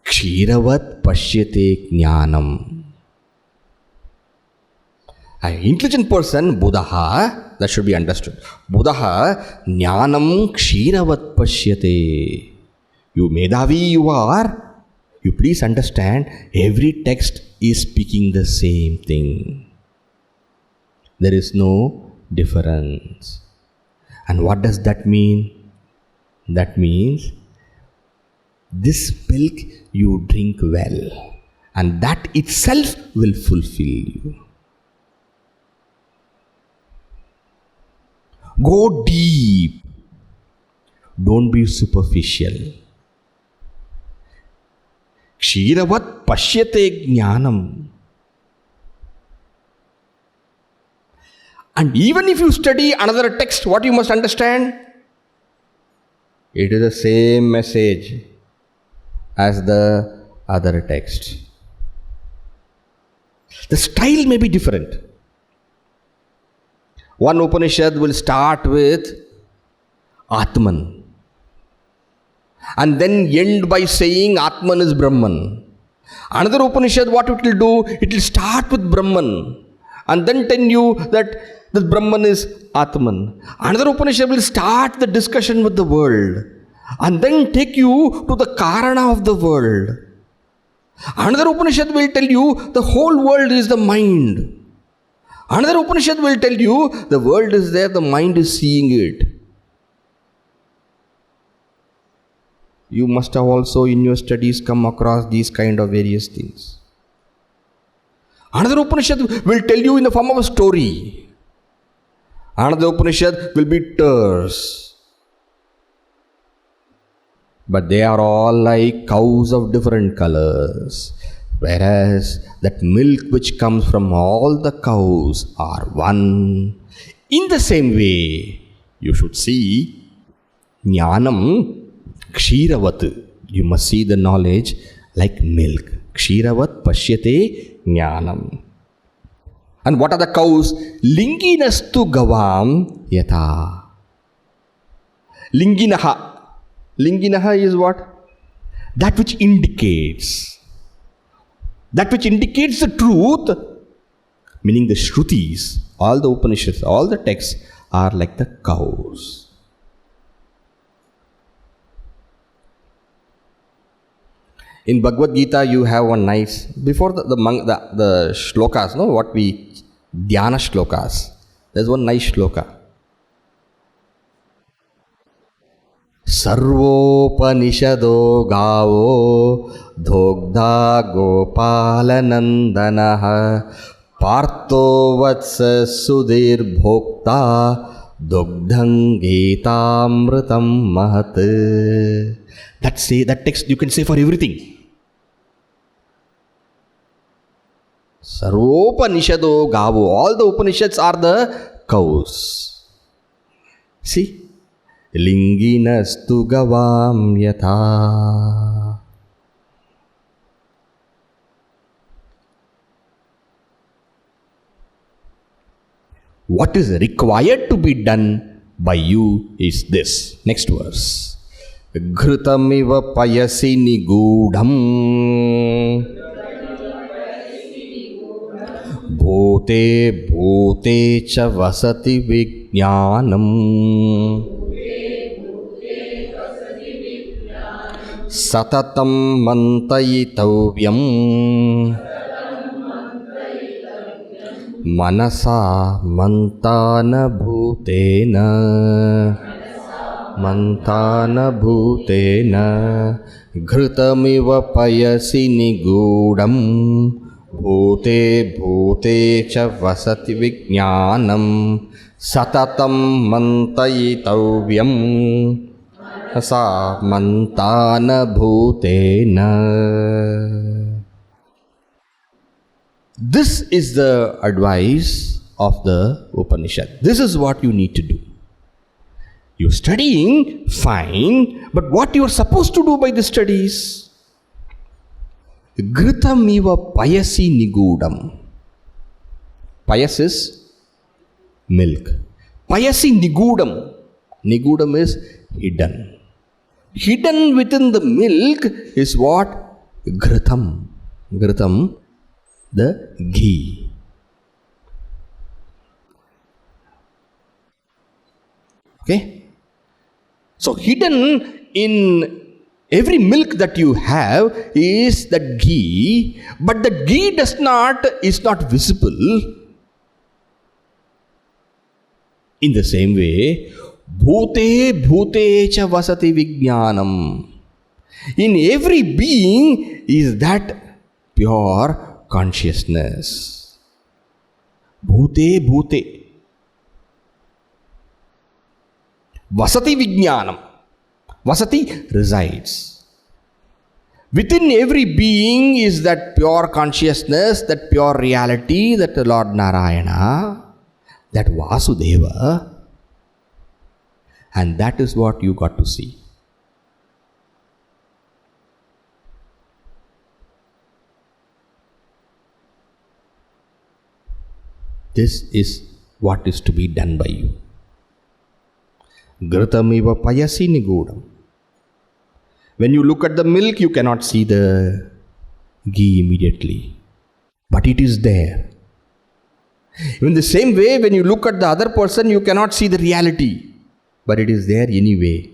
Kshiravat pashyate jnanam. An intelligent person, Buddha, that should be understood. Buddha, jnanam kshiravat pashyate. You Medhavi you are, you please understand, every text is speaking the same thing. There is no difference. And what does that mean? That means this milk you drink well, and that itself will fulfill you. Go deep. Don't be superficial. Kshiravat pashyate jnanam. And even if you study another text, what you must understand? It is the same message as the other text. The style may be different. One Upanishad will start with Atman and then end by saying Atman is Brahman. Another Upanishad, what it will do? It will start with Brahman and then tell you that this Brahman is Atman. Another Upanishad will start the discussion with the world and then take you to the Karana of the world. Another Upanishad will tell you the whole world is the mind. Another Upanishad will tell you the world is there, the mind is seeing it. You must have also in your studies come across these kind of various things. Another Upanishad will tell you in the form of a story. Another Upanishad will be terse. But they are all like cows of different colors. Whereas that milk which comes from all the cows are one. In the same way, you should see Jnanam Kshiravat. You must see the knowledge like milk. Kshiravat pashyate Jnanam. And what are the cows? Linginastu gavam yatha. Linginaha. Linginaha is what? That which indicates. That which indicates the truth, meaning the Shrutis, all the Upanishads, all the texts are like the cows. In Bhagavad Gita, you have one nice, before the shlokas, no, what we, dhyana shlokas, there's one nice shloka. Sarvopanishado gavo dhogdha gopalanandanaha partho vatsa sudhir bhokta dogdhang getamritam mahat. That text you can say for everything. Sarvopanishado gavo, all the Upanishads are the cows. See? Linginastu gavam yatha. What is required to be done by you is this. Next verse. Ghritamiva payasi nigudham bhote bhote cha vasati vijnanam satatam mantayitavyam manasa mantana bhutena ghritamiva payasi nigudam bhote bhote cha vasati vijnanam satatam mantayitavyam sa mantana bhutena. This is the advice of the Upanishad. This is what you need to do. You're studying, fine, but what you're supposed to do by the studies? Ghritam iva payasi nigudam. Payas is milk. Payasi nigudam. Nigudam is hidden. Hidden within the milk is what? Ghritam. Ghritam, the ghee. Okay? So hidden in every milk that you have is that ghee, but the ghee is not visible. In the same way, bhute bhute cha vasati vijnanam. In every being is that pure consciousness. Bhute bhute. Vasati vijnanam. Vasati resides. Within every being is that pure consciousness, that pure reality, that Lord Narayana, that Vasudeva, and that is what you got to see. This is what is to be done by you. Ghritamiva payasi nigudam. When you look at the milk, you cannot see the ghee immediately, but it is there. In the same way, when you look at the other person, you cannot see the reality, but it is there anyway.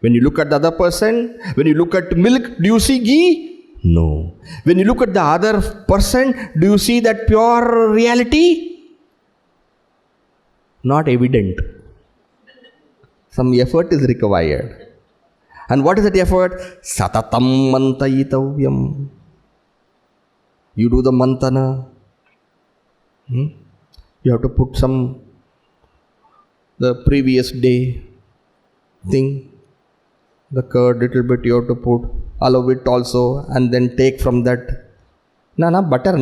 When you look at the other person, when you look at milk, do you see ghee? No. When you look at the other person, do you see that pure reality? Not evident. Some effort is required. And what is that effort? Satatam mantayitavyam. You do the mantana. You have to put the previous day thing, the curd little bit you have to put, allow it also, and then take from that. Butter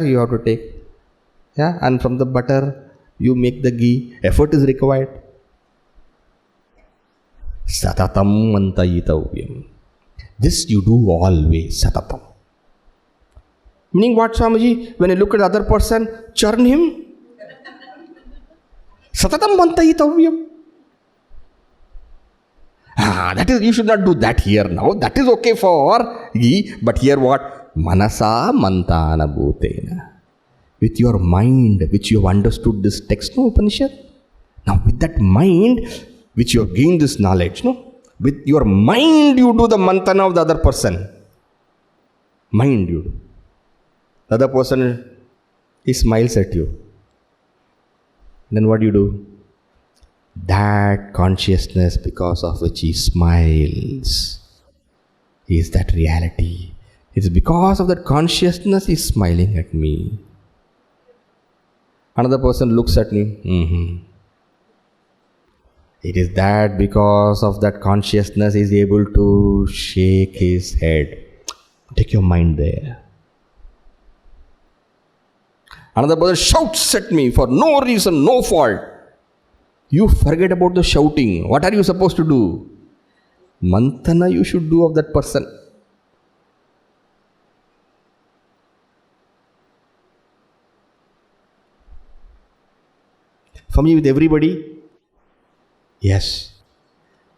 you have to take. Yeah, and from the butter you make the ghee. Effort is required. Satatam mantayitavyam. This you do always, satatam. Meaning what, Swamiji? When you look at the other person, churn him. Satatam mantayitavyam. That is, you should not do that here now. That is okay for ghee. But here what? Manasa mantana bhutena. With your mind, which you have understood this text, no, Upanishad. Now with that mind, which you have gained this knowledge, no? With your mind you do the mantana of the other person. Mind you do. The other person, he smiles at you. Then what do you do? That consciousness because of which he smiles is that reality. It's because of that consciousness he's smiling at me. Another person looks at me. It is that because of that consciousness he is able to shake his head. Take your mind there. Another person shouts at me for no reason, no fault. You forget about the shouting. What are you supposed to do? Mantana you should do of that person. For me, with everybody? Yes.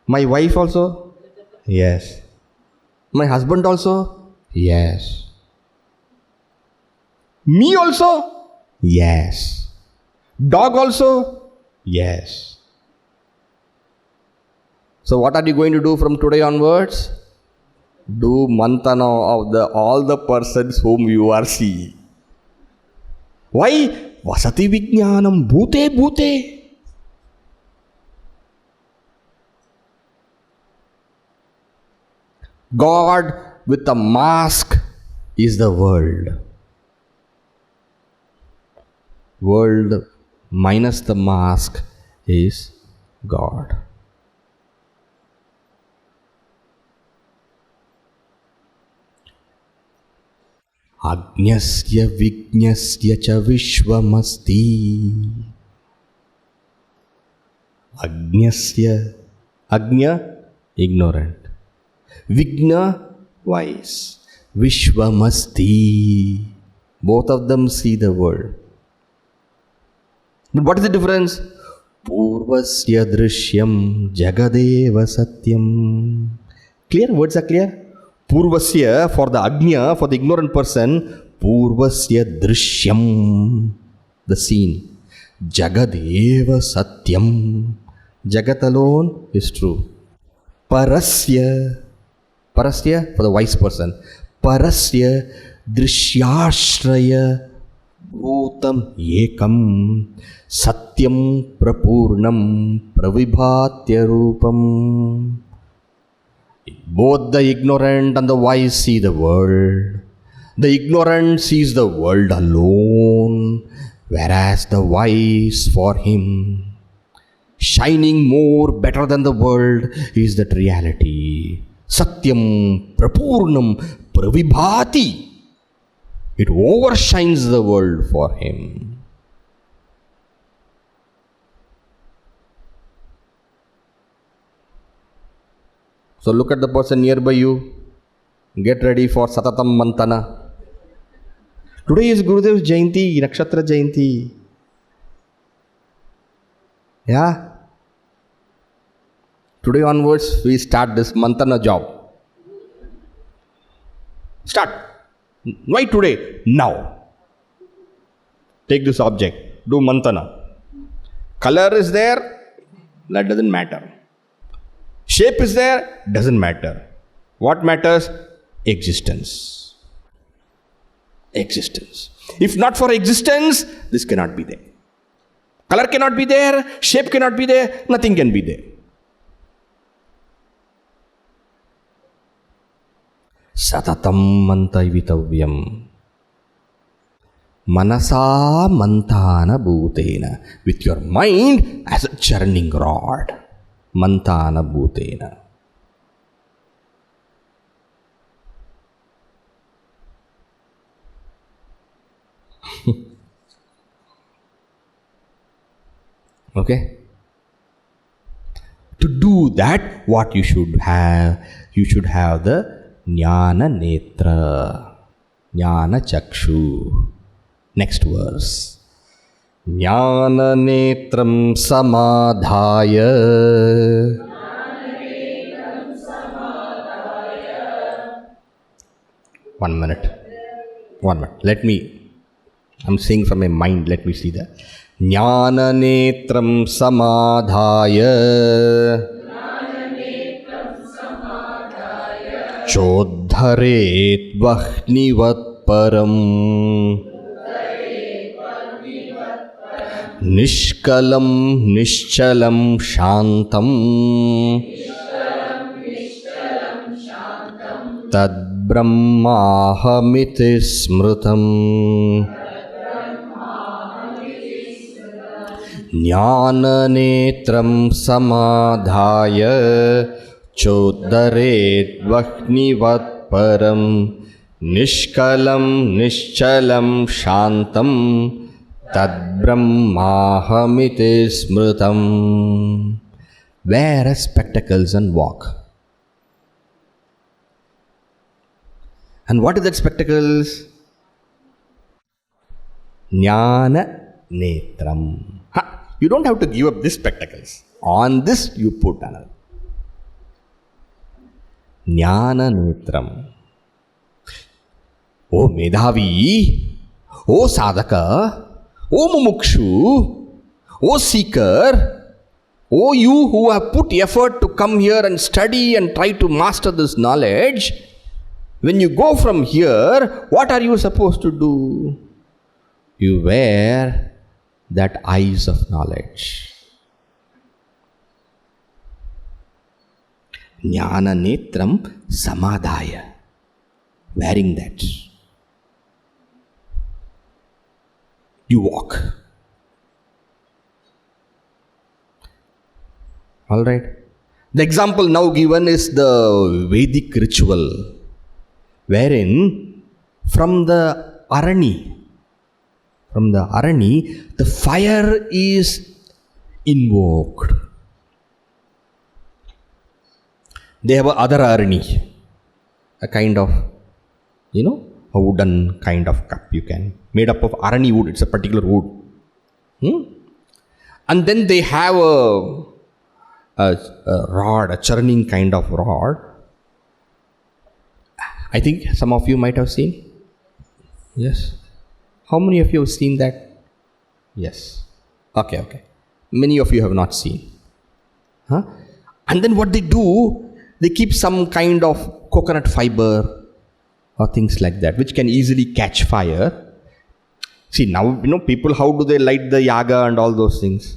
My wife also? Yes. My husband also? Yes. Me also? Yes. Dog also? Yes. So what are you going to do from today onwards? Do mantana of all the persons whom you are seeing. Why? Vasati vijnanam bhute bhute. God with a mask is the world. World minus the mask is God. Agnyasya Vignasya cha Vishwamasti. Agnyasya, Agnya, ignorant. Vigna, wise. Vishwamasti, both of them see the world. But what is the difference? Purvasya drishyam jagadeva satyam. Clear? Words are clear? Purvasya for the Agnya, for the ignorant person. Purvasya drishyam, the scene. Jagadeva satyam, Jagat alone is true. Parasya, Parasya for the wise person. Parasya drishyashraya bhutam ekam satyam prapurnam pravibhatya rupam. Both the ignorant and the wise see the world. The ignorant sees the world alone, whereas the wise, for him, shining more better than the world is that reality. Satyam prapurnam pravibhati. It overshines the world for him. So look at the person nearby you. Get ready for Satatam Mantana. Today is Gurudev's Jayanti, Nakshatra Jayanti. Yeah. Today onwards, we start this Mantana job. Start. Why today? Now. Take this object. Do Mantana. Color is there. That doesn't matter. Shape is there. Doesn't matter. What matters? Existence. Existence. If not for existence, this cannot be there. Color cannot be there, shape cannot be there, nothing can be there. Satatam mantavitavyam manasa mantana bhutena. With your mind as a churning rod. Mantana bhutena. Okay? To do that, what you should have? You should have the Jnana Netra, Jnana Chakshu. Next verse. Jnana Netram Samadhaya. 1 minute. 1 minute. I'm saying from my mind, let me see that. Jnana netram samadhaya chodharet vahnivat param nishkalam nishchalam shantam tad brahmahamiti smrutam. Jnana netram samadhaya chodharet vahnivat param nishkalam nishchalam shantam tad brahmahamiti smrutam. Wear spectacles and walk. And what is that spectacles? Jnana netram. You don't have to give up these spectacles. On this you put another. Jnana netram. O Medhavi, O Sadhaka, O Mumukshu, O Seeker, O you who have put effort to come here and study and try to master this knowledge, when you go from here, what are you supposed to do? You wear that eyes of knowledge. Jnana netram samadhaya. Wearing that. You walk. Alright. The example now given is the Vedic ritual, wherein From the Arani, the fire is invoked. They have a other Arani, a kind of, a wooden kind of cup made up of Arani wood. It's a particular wood. And then they have a rod, a churning kind of rod. I think some of you might have seen. Yes. How many of you have seen that? Yes. Okay. Many of you have not seen. Huh? And then what they do, they keep some kind of coconut fiber or things like that, which can easily catch fire. See, now, people, how do they light the yaga and all those things?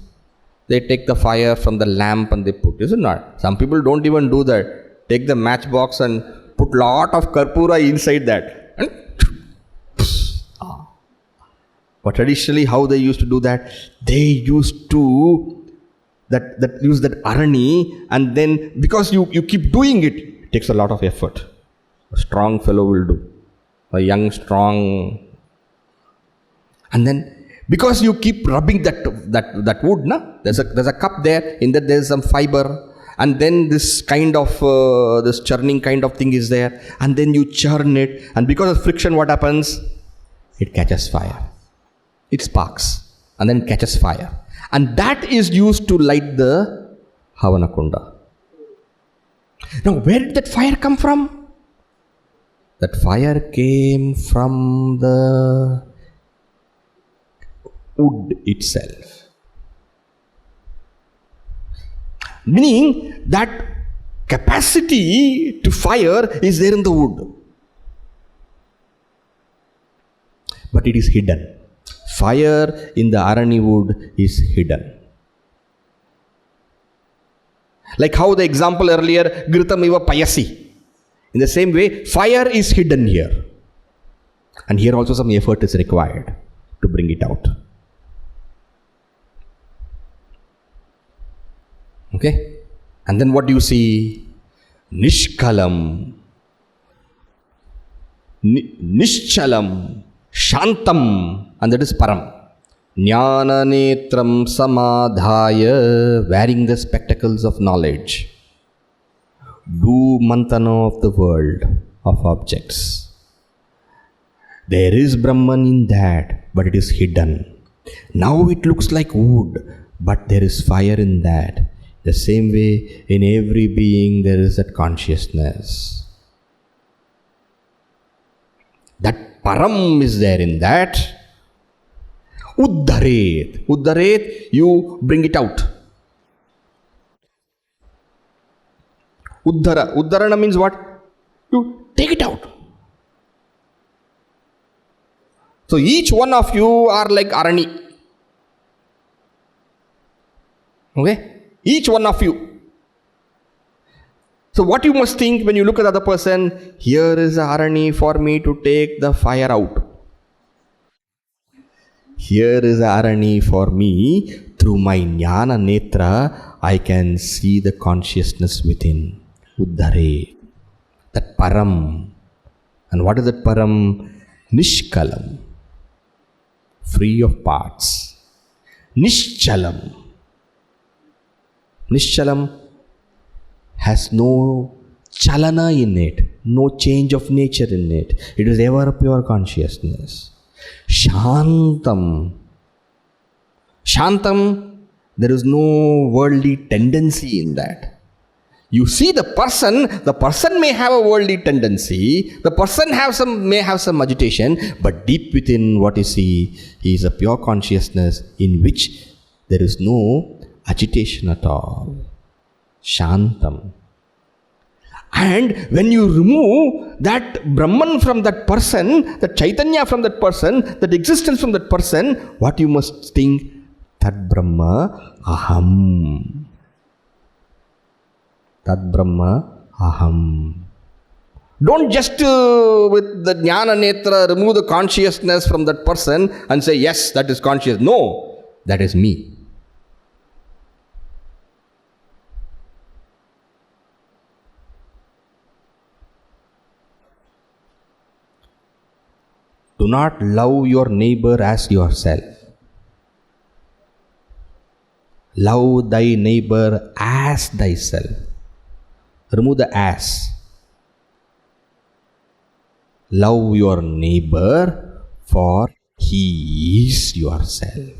They take the fire from the lamp and they put, is it not? Some people don't even do that. Take the matchbox and put lot of karpura inside that. And but traditionally, how they used to do that? They used to use that arani, and then because you keep doing it, it takes a lot of effort. A strong fellow will do. A young, strong. And then because you keep rubbing that wood, there's a cup there, in that there's some fiber, and then this kind of this churning kind of thing is there, and then you churn it, and because of friction, what happens? It catches fire. It sparks, and then it catches fire, and that is used to light the Havana Kunda. Now, where did that fire come from? That fire came from the wood itself. Meaning that capacity to fire is there in the wood. But it is hidden. Fire in the Arani wood is hidden. Like how the example earlier, Ghritam iva payasi. In the same way, fire is hidden here. And here also some effort is required to bring it out. Okay? And then what do you see? Nishkalam, Nishchalam, Shantam, and that is Param. Jnana netram samadhaya, wearing the spectacles of knowledge. Do mantana of the world of objects. There is Brahman in that, but it is hidden. Now it looks like wood, but there is fire in that. The same way, in every being there is that consciousness. That Param is there in that. Uddharet. Uddharet, you bring it out. Uddhara. Uddharana means what? You take it out. So each one of you are like Arani. Okay? Each one of you. So what you must think when you look at the other person, here is the Arani for me to take the fire out. Here is the Arani for me, through my Jnana Netra, I can see the consciousness within. Uddhare. That Param. And what is that Param? Nishkalam. Free of parts. Nishchalam. Nishchalam has no chalana in it, no change of nature in it. It is ever pure consciousness. Shantam. Shantam, there is no worldly tendency in that. You see the person may have a worldly tendency, the person may have some agitation, but deep within what is he is a pure consciousness in which there is no agitation at all. Shantam. And when you remove that Brahman from that person, that Chaitanya from that person, that existence from that person, what you must think? Tad Brahma Aham. Tad Brahma Aham. Don't just with the Jnana Netra remove the consciousness from that person and say, yes, that is conscious. No, that is me. Do not love your neighbor as yourself. Love thy neighbor as thyself. Remove the as. Love your neighbor for he is yourself.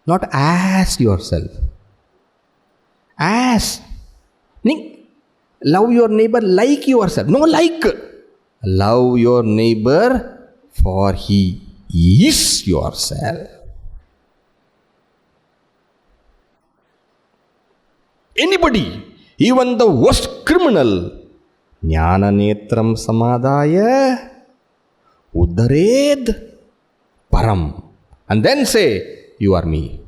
Not as yourself. As. Love your neighbor like yourself. No, like. Love your neighbor for he is yourself. Anybody, even the worst criminal, Jnana netram samadaya udared param. And then say, you are me.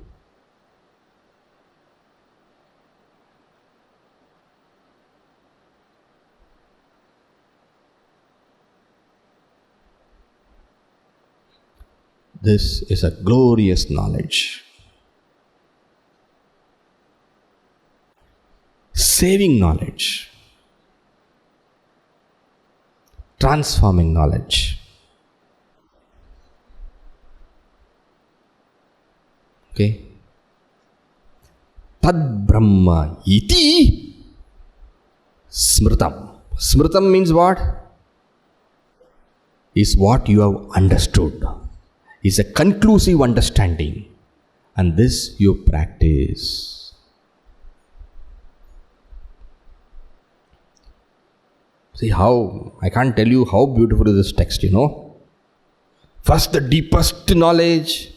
This is a glorious knowledge. Saving knowledge. Transforming knowledge. Okay. Tad Brahma iti smritam. Smritam means what? Is what you have understood. Is a conclusive understanding. And this you practice. See how, I can't tell you how beautiful is this text, First the deepest knowledge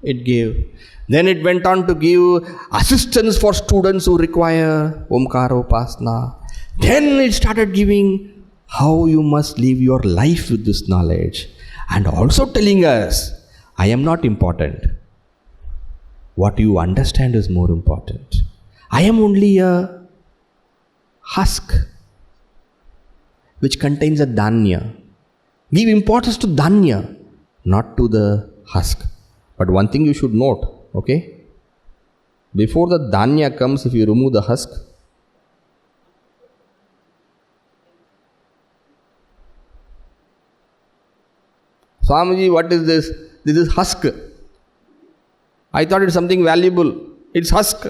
it gave. Then it went on to give assistance for students who require Omkara Upasana. Then it started giving how you must live your life with this knowledge. And also telling us, I am not important. What you understand is more important. I am only a husk which contains a dhanya. Give importance to dhanya, not to the husk. But one thing you should note, okay? Before the dhanya comes, if you remove the husk, Swamiji, what is this? This is husk. I thought it's something valuable. It's husk.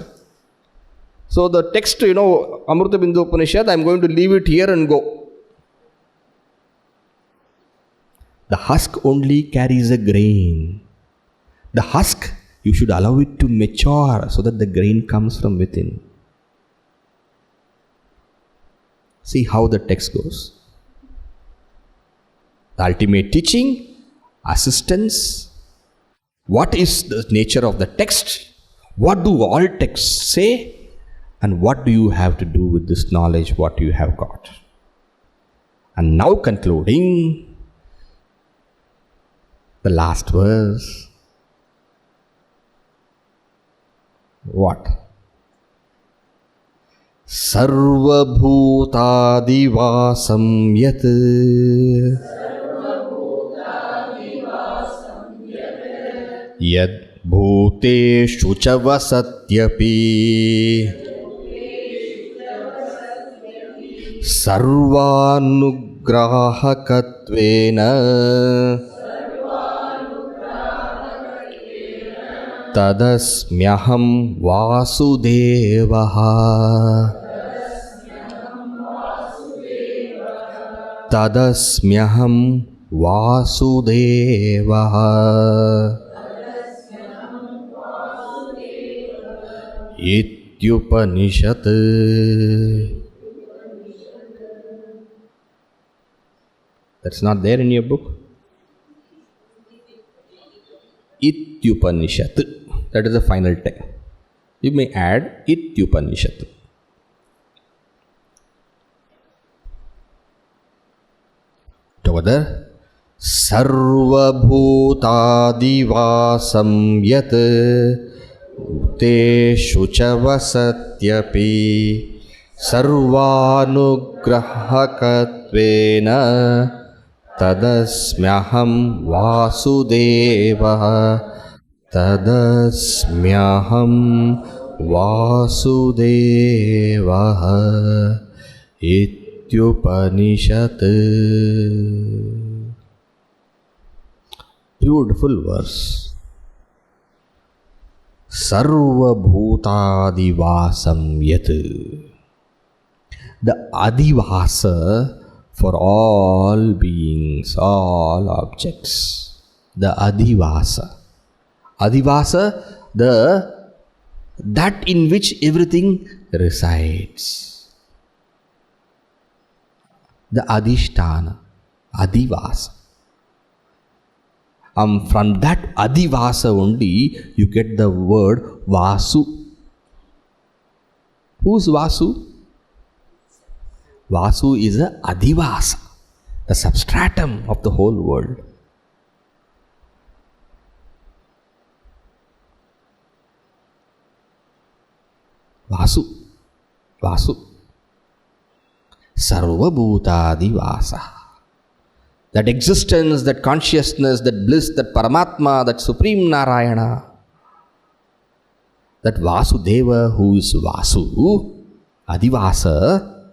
So the text, Amrita Bindu Upanishad, I'm going to leave it here and go. The husk only carries a grain. The husk, you should allow it to mature so that the grain comes from within. See how the text goes. The ultimate teaching, assistance. What is the nature of the text? What do all texts say? And what do you have to do with this knowledge, what you have got? And now concluding, the last verse. What? Sarvabhutadivasam yat yad bhuteshu cha vasatyapi sarvanugrahakatvena tadasmyaham vasudevaha. Tadasmyaham vasudevaha. Ityupanishad. That's not there in your book. Ityupanishad. That is the final text. You may add Ityupanishad. Together. Sarvabhutadivasam yat teshu cha vasatyapi sarvanugrahakatvena tadasmyaham vasudevaha. Tadasmyaham वासुदेवः इत्युपनिषत्. Beautiful verse. Sarvabhutadivasam yat. The adivasa for all beings, all objects. The adivasa. Adivasa, that in which everything resides. The adhisthana, adivasa. From that adivasa only you get the word Vasu. Who's Vasu? Vasu is the adivasa, the substratum of the whole world. Vasu. Vasu. Sarvabhutadivasa. That existence, that consciousness, that bliss, that Paramatma, that Supreme Narayana, that Vasudeva who is Vasu, Adivasa.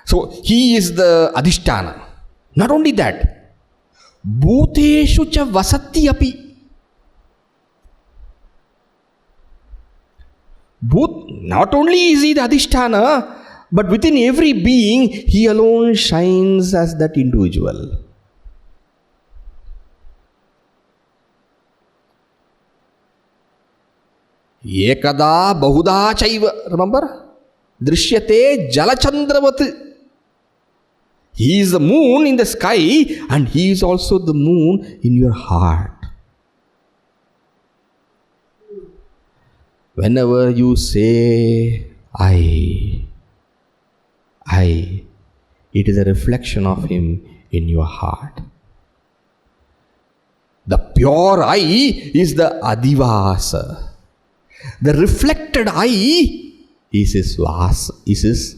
So he is the Adhisthana. Not only that, Bhuteshu cha vasati api. Not only is he the Adhisthana, but within every being, he alone shines as that individual. Ekada bahuda chaiva. Remember? Drishyate jalachandravat. He is the moon in the sky and he is also the moon in your heart. Whenever you say, I, it is a reflection of him in your heart. The pure I is the Adivasa. The reflected I is his Vasa, is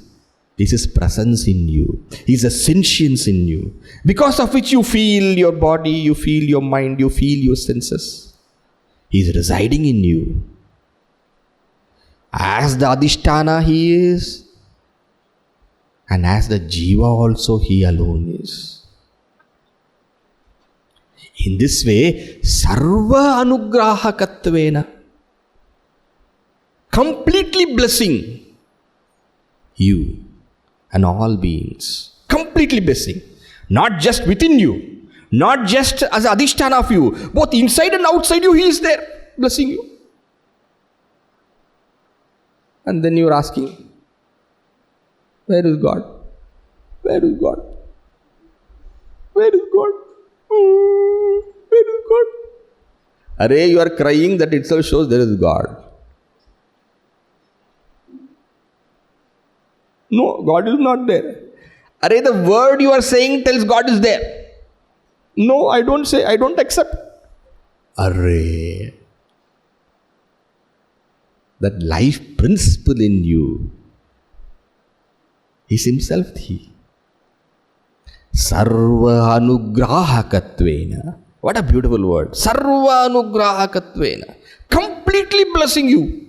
his presence in you, is a sentience in you, because of which you feel your body, you feel your mind, you feel your senses. He is residing in you. As the Adhisthana he is, and as the Jiva also he alone is. In this way, Sarva Anugrahakatvena, completely blessing you and all beings. Completely blessing. Not just within you, not just as Adhisthana of you, both inside and outside you he is there, blessing you. And then you are asking, where is God? Where is God? Where is God? Where is God? Array, you are crying, that itself shows there is God. No, God is not there. Array, the word you are saying tells God is there. No, I don't say, I don't accept. Array, that life principle in you is himself he. Sarva Anugrahakatvena. What a beautiful word. Sarva Anugrahakatvena. Completely blessing you.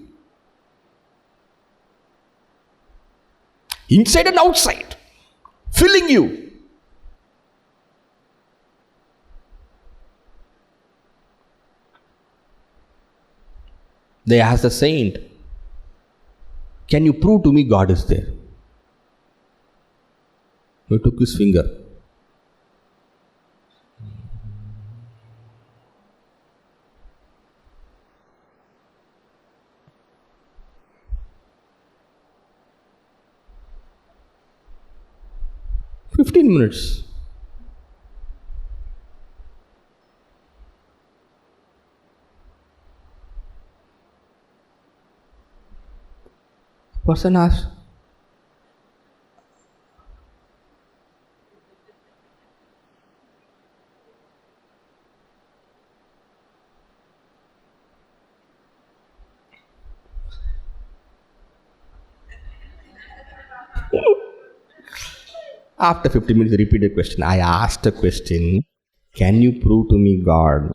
Inside and outside. Filling you. They asked the saint, can you prove to me God is there? He took his finger. "15 minutes. Person asked, after 50 minutes, repeated question. I asked a question, can you prove to me God?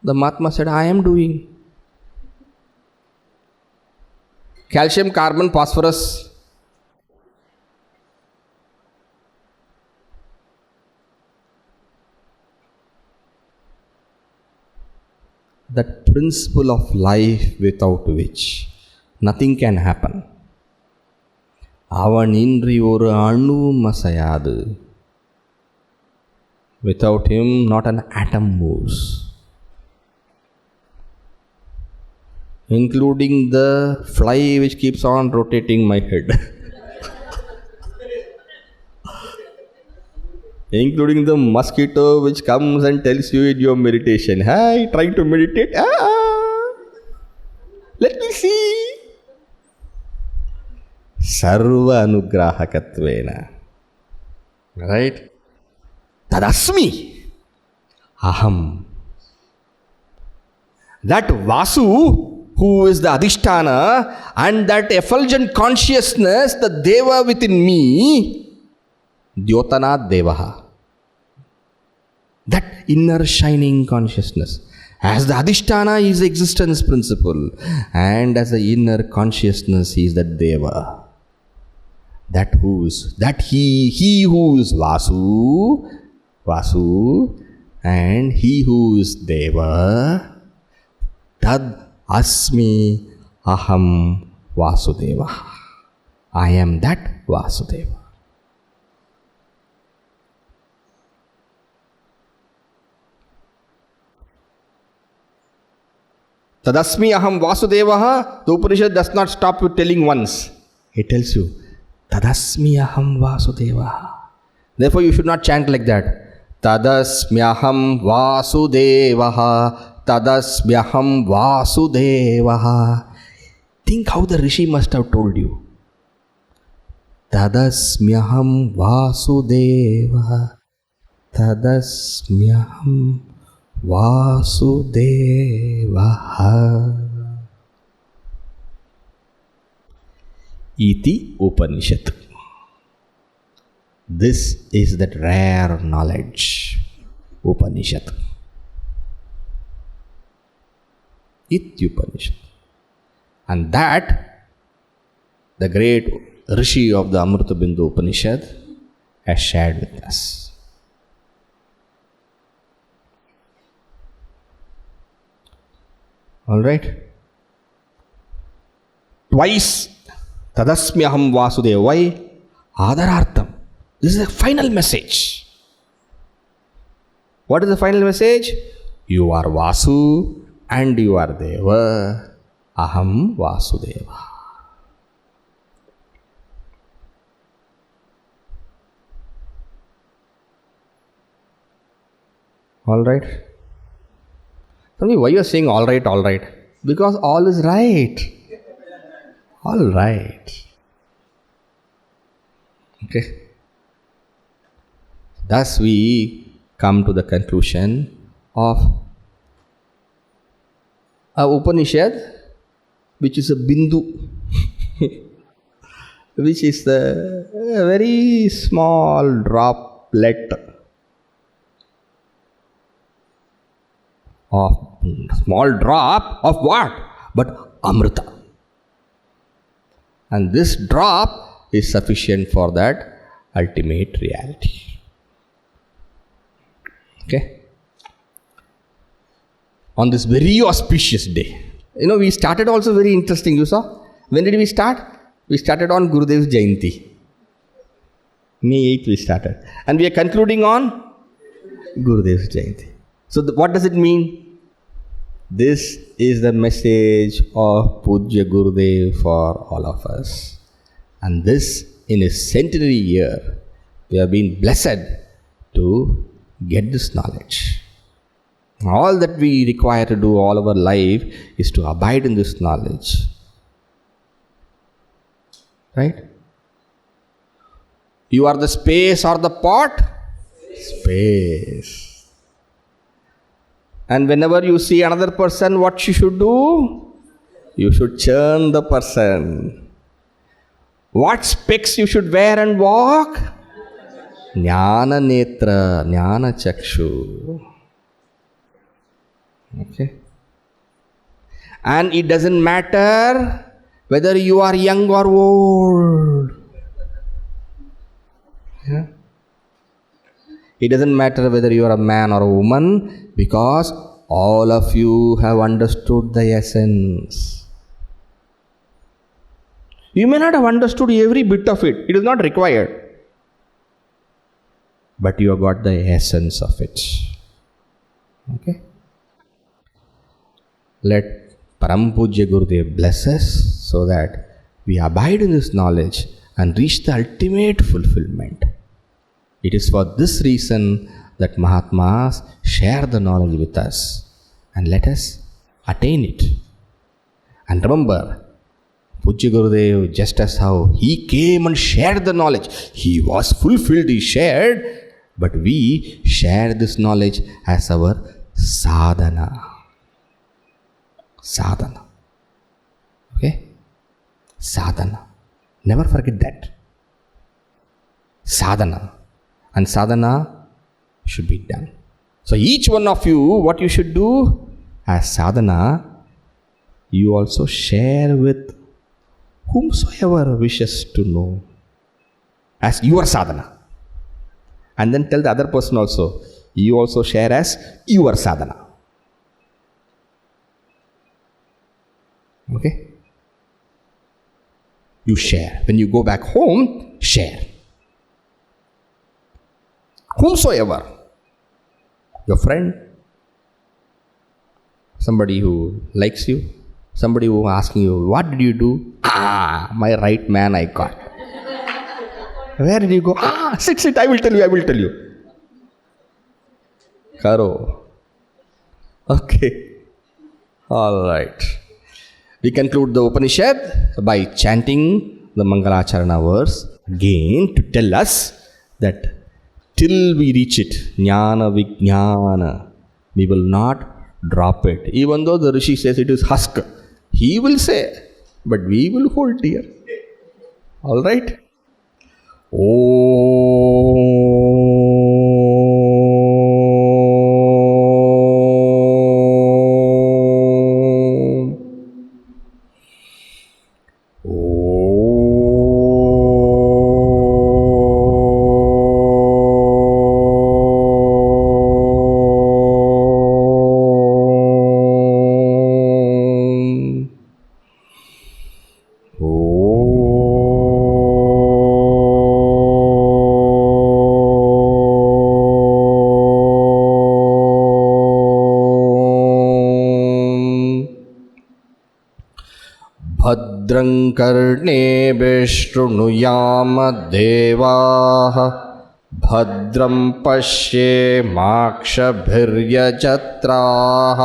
The Mahatma said, I am doing. Calcium, carbon, phosphorus. That principle of life without which nothing can happen. அவனின்றி ஒரு அணுவும் அசையாது. Without him, not an atom moves. Including the fly which keeps on rotating my head. Including the mosquito which comes and tells you in your meditation, hey, trying to meditate, let me see. Sarva anugrahakatvena. Right? Tadasmi. Aham. That Vasu, who is the Adhisthana, and that effulgent consciousness, the Deva within me, Dyotana Devaha. That inner shining consciousness. As the Adhisthana is the existence principle, and as the inner consciousness is the Deva. He who is Vasu, and he who is Deva, Tad Asmi Aham Vasudeva. I am that Vasudeva. Tadasmi Aham Vasudevaha. The Upanishad does not stop with telling once. It tells you, Tadasmyaham Vasudevaha. Therefore, you should not chant like that. Tadasmyaham Vasudevaha. Tadasmyaham Vasudevaha. Think how the Rishi must have told you. Tadasmyaham Vasudevaha. Tadasmyaham Vasudevaha. Iti Upanishad. This is that rare knowledge. Upanishad. Iti Upanishad. And that, the great Rishi of the Amrita Bindu Upanishad has shared with us. Alright? Twice, Tadasmyaham Vasudeva. Why? Adarartham. This is the final message. What is the final message? You are Vasu and you are Deva. Aham Vasudeva. Alright? Tell me why you are saying alright, alright? Because all is right. All right. Okay. Thus we come to the conclusion of a Upanishad which is a Bindu, which is a very small droplet of small drop of what? But Amrita. And this drop is sufficient for that ultimate reality. Okay? On this very auspicious day. We started also very interesting, you saw. When did we start? We started on Gurudev's Jayanti. May 8th we started. And we are concluding on Gurudev's Jayanti. So what does it mean? This is the message of Pujya Gurudev for all of us. And this, in his centenary year, we have been blessed to get this knowledge. All that we require to do all our life is to abide in this knowledge. Right? You are the space or the pot? Space. And whenever you see another person, what you should do? You should churn the person. What specs you should wear and walk? Jnana Netra, Jnana Chakshu. Okay. And it doesn't matter whether you are young or old. Yeah. It doesn't matter whether you are a man or a woman, because all of you have understood the essence. You may not have understood every bit of it, it is not required, but you have got the essence of it. Okay? Let Param Pujya Gurudev bless us so that we abide in this knowledge and reach the ultimate fulfillment. It is for this reason that Mahatmas share the knowledge with us, and let us attain it. And remember, Pujya Gurudev, just as how he came and shared the knowledge, he was fulfilled, he shared, but we share this knowledge as our sadhana. Sadhana. Okay? Sadhana. Never forget that. Sadhana. And sadhana should be done. So each one of you, what you should do as sadhana, you also share with whomsoever wishes to know as your sadhana. And then tell the other person also, you also share as your sadhana. Okay? You share. When you go back home, share. Whomsoever. Your friend, somebody who likes you, somebody who asking you, what did you do? My right man I got. Where did you go? Sit, I will tell you. Karo. Okay. Alright. We conclude the Upanishad by chanting the Mangalacharana verse again to tell us that till we reach it, Jnana Vijnana, we will not drop it. Even though the Rishi says it is husk, he will say, but we will hold dear. Alright? भद्रं कर्णेभिः शृणुयाम देवाः भद्रं पश्येमाक्षभिर्यजत्राः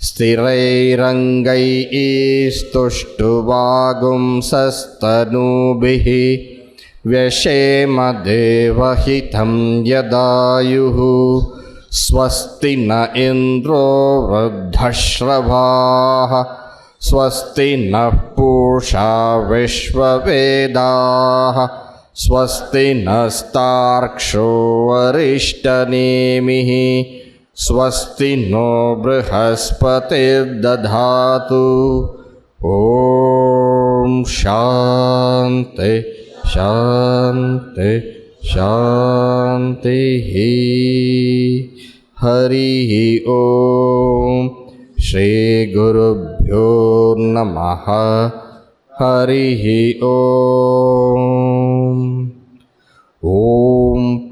स्थिरैरङ्गैस्तुष्टुवागुंसस्तनूभिः व्यशेम देवहितं यदायुः स्वस्ति न इन्द्रो वृद्धश्रवाः स्वस्ति नः पूषा विश्ववेदाः स्वस्ति नस्तार्क्ष्यो वरिष्ठनेमिः स्वस्ति नो बृहस्पतिर्दधातु ॐ शान्ति शान्ति शान्तिः हरिः ॐ श्री गुरुभ्यो नमः हरिः ॐ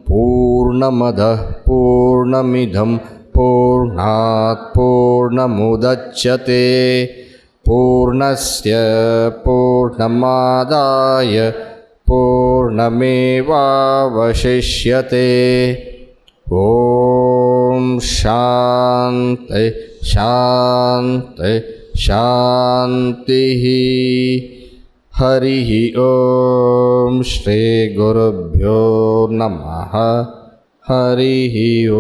पूर्णमदः पूर्णमिदं पूर्णात् पूर्णमुदच्यते पूर्णस्य पूर्णमादाय पूर्णमेवावशिष्यते ॐ शान्ति शान्ति शान्तिः हरिः ॐ श्री गुरुभ्यो नमः हरिः ॐ